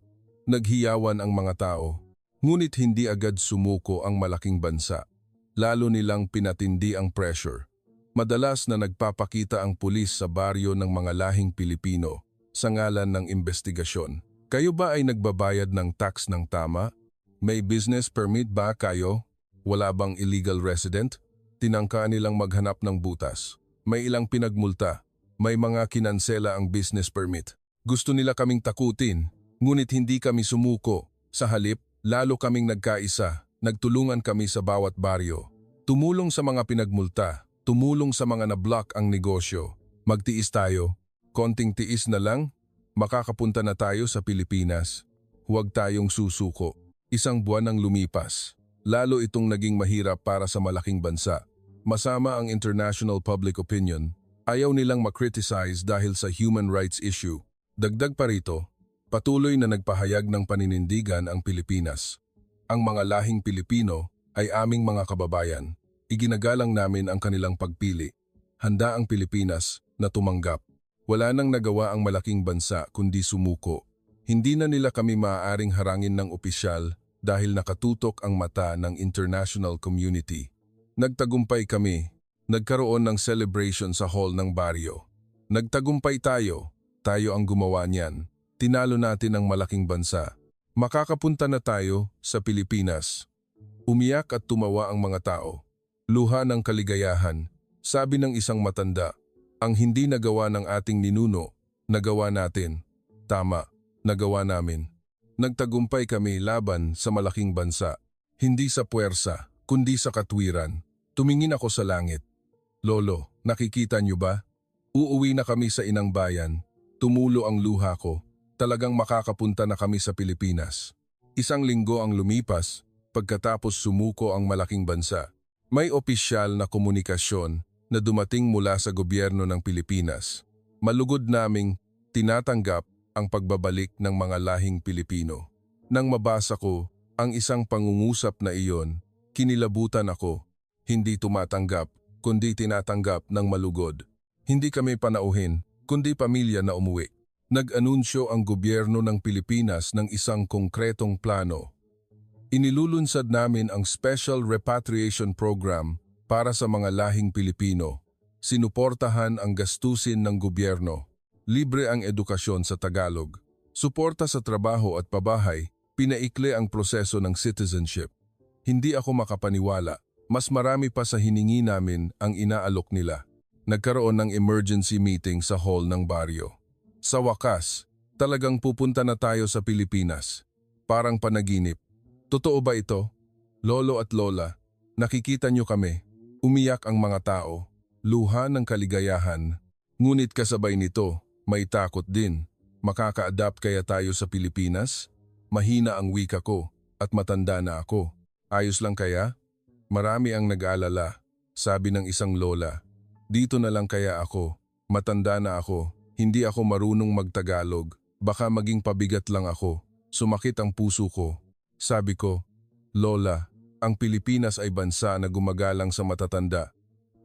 Naghiyawan ang mga tao. Ngunit hindi agad sumuko ang malaking bansa. Lalo nilang pinatindi ang pressure. Madalas na nagpapakita ang pulis sa baryo ng mga lahing Pilipino sa ngalan ng investigasyon. Kayo ba ay nagbabayad ng tax ng tama? May business permit ba kayo? Wala bang illegal resident? Tinangka nilang maghanap ng butas. May ilang pinagmulta. May mga kinansela ang business permit. Gusto nila kaming takutin, ngunit hindi kami sumuko. Sa halip, lalo kaming nagkaisa. Nagtulungan kami sa bawat baryo. Tumulong sa mga pinagmulta. Tumulong sa mga na-block ang negosyo. Magtiis tayo. Konting tiis na lang, makakapunta na tayo sa Pilipinas. Huwag tayong susuko. Isang buwan ang lumipas. Lalo itong naging mahirap para sa malaking bansa. Masama ang international public opinion. Ayaw nilang makriticize dahil sa human rights issue. Dagdag pa rito, patuloy na nagpahayag ng paninindigan ang Pilipinas. Ang mga lahing Pilipino ay aming mga kababayan. Iginagalang namin ang kanilang pagpili. Handa ang Pilipinas na tumanggap. Wala nang nagawa ang malaking bansa kundi sumuko. Hindi na nila kami maaaring harangin ng opisyal dahil nakatutok ang mata ng international community. Nagtagumpay kami. Nagkaroon ng celebration sa hall ng baryo. Nagtagumpay tayo. Tayo ang gumawa niyan. Tinalo natin ang malaking bansa. Makakapunta na tayo sa Pilipinas. Umiyak at tumawa ang mga tao. Luha ng kaligayahan. Sabi ng isang matanda, ang hindi nagawa ng ating ninuno, nagawa natin. Tama, nagawa namin. Nagtagumpay kami laban sa malaking bansa. Hindi sa puwersa, kundi sa katwiran. Tumingin ako sa langit. Lolo, nakikita niyo ba? Uuwi na kami sa inang bayan. Tumulo ang luha ko. Talagang makakapunta na kami sa Pilipinas. Isang linggo ang lumipas, pagkatapos sumuko ang malaking bansa. May opisyal na komunikasyon na dumating mula sa gobyerno ng Pilipinas. Malugod naming tinatanggap ang pagbabalik ng mga lahing Pilipino. Nang mabasa ko ang isang pangungusap na iyon, kinilabutan ako. Hindi tumatanggap, kundi tinatanggap ng malugod. Hindi kami panauhin, kundi pamilya na umuwi. Nag-anunsyo ang gobyerno ng Pilipinas ng isang konkretong plano. Inilulunsad namin ang Special Repatriation Program para sa mga lahing Pilipino. Sinuportahan ang gastusin ng gobyerno. Libre ang edukasyon sa Tagalog. Suporta sa trabaho at pabahay, pinaikli ang proseso ng citizenship. Hindi ako makapaniwala. Mas marami pa sa hiningi namin ang inaalok nila. Nagkaroon ng emergency meeting sa hall ng baryo. Sa wakas, talagang pupunta na tayo sa Pilipinas. Parang panaginip. Totoo ba ito? Lolo at Lola, nakikita niyo kami. Umiyak ang mga tao, luha ng kaligayahan. Ngunit kasabay nito, may takot din. Makaka-adapt kaya tayo sa Pilipinas? Mahina ang wika ko at matanda na ako. Ayos lang kaya? Marami ang nag-aalala, sabi ng isang lola. Dito na lang kaya ako, matanda na ako, hindi ako marunong magtagalog, baka maging pabigat lang ako. Sumakit ang puso ko. Sabi ko, Lola, ang Pilipinas ay bansa na gumagalang sa matatanda.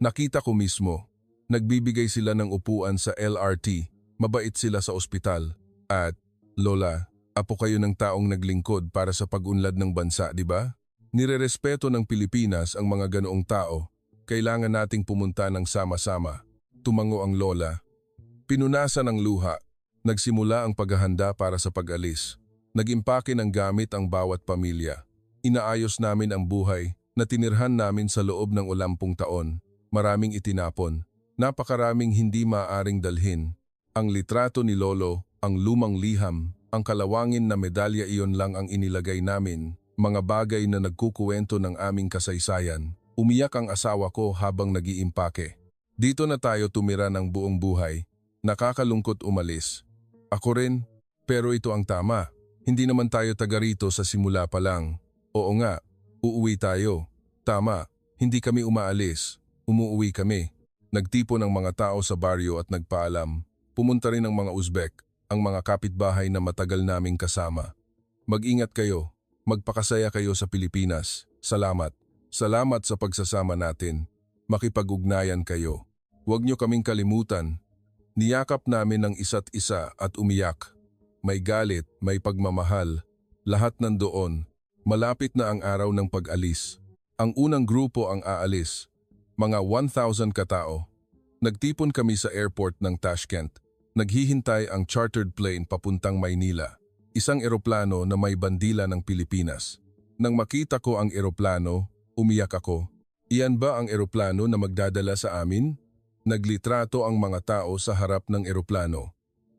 Nakita ko mismo, nagbibigay sila ng upuan sa LRT, mabait sila sa ospital. At, Lola, apo kayo ng taong naglingkod para sa pag-unlad ng bansa, di ba? Nirerespeto ng Pilipinas ang mga ganoong tao. Kailangan nating pumunta ng sama-sama. Tumango ang lola. Pinunasan ng luha. Nagsimula ang paghahanda para sa pag-alis. Nag-impake ng gamit ang bawat pamilya. Inaayos namin ang buhay na tinirhan namin sa loob ng 80 taon. Maraming itinapon. Napakaraming hindi maaaring dalhin. Ang litrato ni Lolo, ang lumang liham, ang kalawangin na medalya iyon lang ang inilagay namin. Mga bagay na nagkukuwento ng aming kasaysayan. Umiyak ang asawa ko habang nag-iimpake. Dito na tayo tumira ng buong buhay. Nakakalungkot umalis. Ako rin, pero ito ang tama. Hindi naman tayo taga rito sa simula pa lang. Oo nga, uuwi tayo. Tama, hindi kami umaalis. Umuuwi kami. Nagtipon ang mga tao sa baryo at nagpaalam. Pumunta rin ang mga Uzbek, ang mga kapitbahay na matagal naming kasama. Mag-ingat kayo. Magpakasaya kayo sa Pilipinas. Salamat. Salamat sa pagsasama natin. Makipag-ugnayan kayo. Huwag niyo kaming kalimutan. Niyakap namin ang isa't isa at umiyak. May galit, may pagmamahal. Lahat nandoon. Malapit na ang araw ng pag-alis. Ang unang grupo ang aalis. Mga 1,000 katao. Nagtipon kami sa airport ng Tashkent. Naghihintay ang chartered plane papuntang Maynila. Isang eroplano na may bandila ng Pilipinas. Nang makita ko ang eroplano, umiyak ako. Iyan ba ang eroplano na magdadala sa amin? Naglitrato ang mga tao sa harap ng eroplano.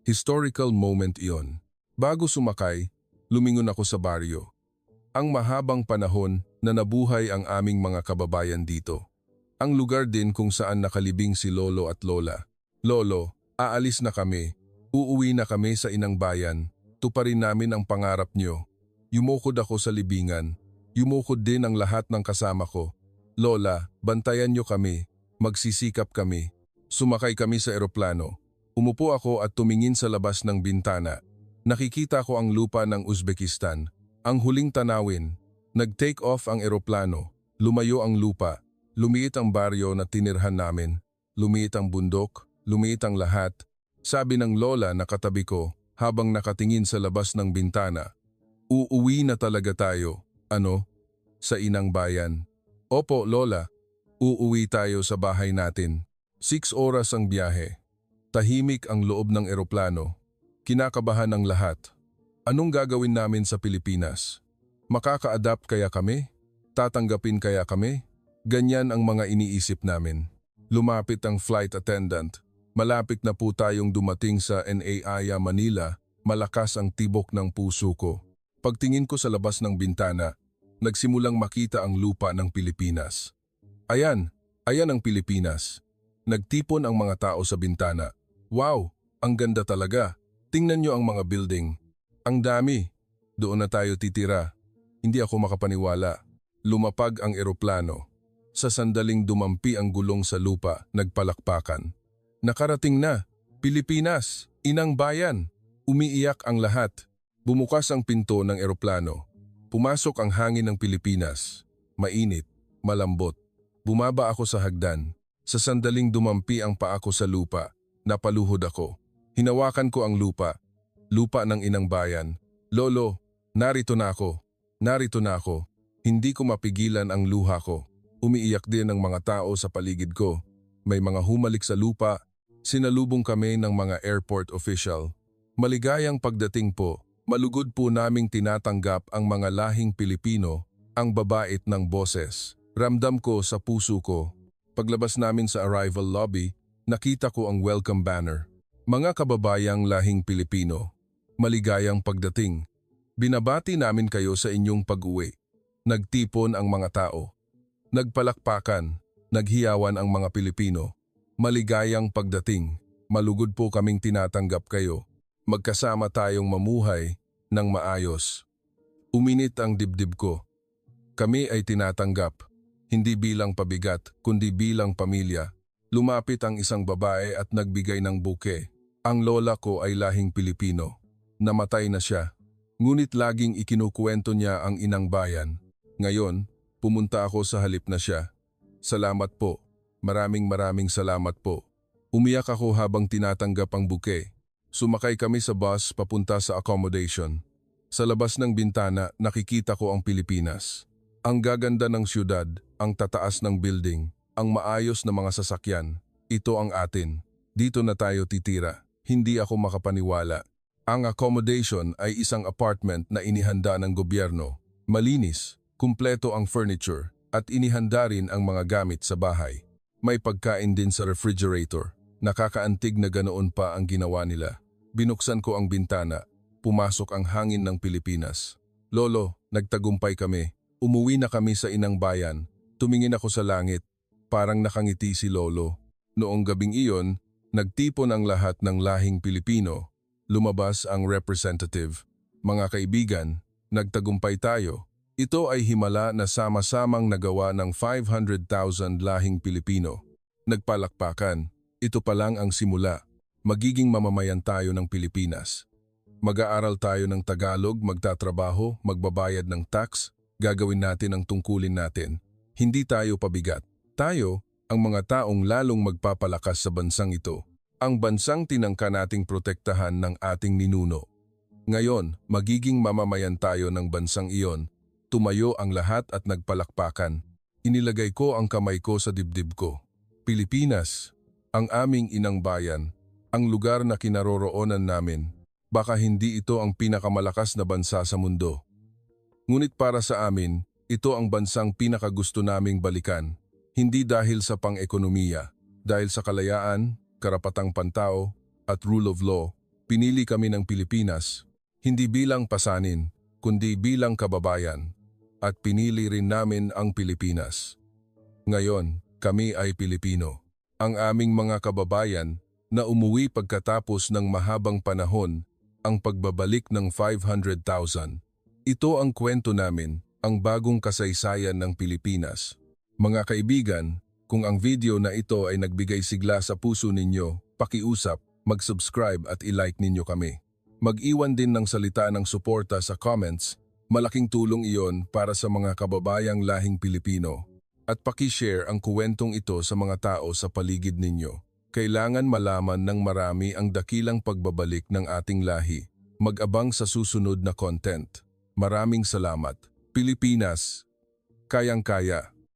Historical moment iyon. Bago sumakay, lumingon ako sa baryo. Ang mahabang panahon na nabuhay ang aming mga kababayan dito. Ang lugar din kung saan nakalibing si Lolo at Lola. Lolo, aalis na kami. Uuwi na kami sa inang bayan. Tuparin namin ang pangarap niyo. Yumukod ako sa libingan. Yumukod din ang lahat ng kasama ko. Lola, bantayan niyo kami. Magsisikap kami. Sumakay kami sa eroplano. Umupo ako at tumingin sa labas ng bintana. Nakikita ko ang lupa ng Uzbekistan. Ang huling tanawin. Nag-take off ang eroplano. Lumayo ang lupa. Lumiit ang baryo na tinirhan namin. Lumiit ang bundok. Lumiit ang lahat. Sabi ng lola na katabi ko habang nakatingin sa labas ng bintana. Uuwi na talaga tayo. Ano? Sa inang bayan. Opo, Lola. Uuwi tayo sa bahay natin. 6 oras ang biyahe. Tahimik ang loob ng eroplano. Kinakabahan ang lahat. Anong gagawin namin sa Pilipinas? Makaka-adapt kaya kami? Tatanggapin kaya kami? Ganyan ang mga iniisip namin. Lumapit ang flight attendant. Malapit na po tayong dumating sa NAIA Manila. Malakas ang tibok ng puso ko. Pagtingin ko sa labas ng bintana, nagsimulang makita ang lupa ng Pilipinas. Ayan ang Pilipinas. Nagtipon ang mga tao sa bintana. Wow, ang ganda talaga. Tingnan nyo ang mga building. Ang dami. Doon na tayo titira. Hindi ako makapaniwala. Lumapag ang eroplano. Sa sandaling dumampi ang gulong sa lupa, nagpalakpakan. Nakarating na. Pilipinas, inang bayan. Umiiyak ang lahat. Bumukas ang pinto ng eroplano. Pumasok ang hangin ng Pilipinas. Mainit, malambot. Bumaba ako sa hagdan. Sa sandaling dumampi ang paa ko sa lupa, napaluhod ako. Hinawakan ko ang lupa. Lupa ng inang bayan. Lolo, narito na ako. Narito na ako. Hindi ko mapigilan ang luha ko. Umiiyak din ang mga tao sa paligid ko. May mga humalik sa lupa. Sinalubong kami ng mga airport official. Maligayang pagdating po. Malugod po naming tinatanggap ang mga lahing Pilipino, ang babait ng boses. Ramdam ko sa puso ko. Paglabas namin sa arrival lobby, nakita ko ang welcome banner. Mga kababayang lahing Pilipino, maligayang pagdating. Binabati namin kayo sa inyong pag-uwi. Nagtipon ang mga tao. Nagpalakpakan. Naghiyawan ang mga Pilipino. Maligayang pagdating. Malugod po kaming tinatanggap kayo. Magkasama tayong mamuhay ng maayos. Uminit ang dibdib ko. Kami ay tinatanggap. Hindi bilang pabigat, kundi bilang pamilya. Lumapit ang isang babae at nagbigay ng buke. Ang lola ko ay lahing Pilipino. Namatay na siya. Ngunit laging ikinukuwento niya ang inang bayan. Ngayon, pumunta ako sa halip na siya. Salamat po. Maraming salamat po. Umiyak ako habang tinatanggap ang buke. Sumakay kami sa bus papunta sa accommodation. Sa labas ng bintana, nakikita ko ang Pilipinas. Ang gaganda ng syudad, ang tataas ng building, ang maayos na mga sasakyan. Ito ang atin. Dito na tayo titira. Hindi ako makapaniwala. Ang accommodation ay isang apartment na inihanda ng gobyerno. Malinis, kumpleto ang furniture, at inihanda rin ang mga gamit sa bahay. May pagkain din sa refrigerator. Nakakaantig na ganoon pa ang ginawa nila. Binuksan ko ang bintana. Pumasok ang hangin ng Pilipinas. Lolo, nagtagumpay kami. Umuwi na kami sa inang bayan. Tumingin ako sa langit. Parang nakangiti si Lolo. Noong gabing iyon, nagtipon ang lahat ng lahing Pilipino. Lumabas ang representative. Mga kaibigan, nagtagumpay tayo. Ito ay himala na sama-samang nagawa ng 500,000 lahing Pilipino. Nagpalakpakan. Ito pa lang ang simula. Magiging mamamayan tayo ng Pilipinas. Mag-aaral tayo ng Tagalog, magtatrabaho, magbabayad ng tax, gagawin natin ang tungkulin natin. Hindi tayo pabigat. Tayo, ang mga taong lalong magpapalakas sa bansang ito. Ang bansang tinangka nating protektahan ng ating ninuno. Ngayon, magiging mamamayan tayo ng bansang iyon. Tumayo ang lahat at nagpalakpakan. Inilagay ko ang kamay ko sa dibdib ko. Pilipinas, ang aming inang bayan, ang lugar na kinaroroonan namin. Baka hindi ito ang pinakamalakas na bansa sa mundo. Ngunit para sa amin, ito ang bansang pinakagusto naming balikan. Hindi dahil sa pang-ekonomiya, dahil sa kalayaan, karapatang pantao, at rule of law, pinili kami ng Pilipinas. Hindi bilang pasanin, kundi bilang kababayan. At pinili rin namin ang Pilipinas. Ngayon, kami ay Pilipino. Ang aming mga kababayan na umuwi pagkatapos ng mahabang panahon, ang pagbabalik ng 500,000. Ito ang kwento namin, ang bagong kasaysayan ng Pilipinas. Mga kaibigan, kung ang video na ito ay nagbigay sigla sa puso ninyo, pakiusap, mag-subscribe at i-like ninyo kami. Mag-iwan din ng salita ng suporta sa comments. Malaking tulong iyon para sa mga kababayang lahing Pilipino. At paki-share ang kuwentong ito sa mga tao sa paligid ninyo. Kailangan malaman ng marami ang dakilang pagbabalik ng ating lahi. Mag-abang sa susunod na content. Maraming salamat. Pilipinas, kayang-kaya.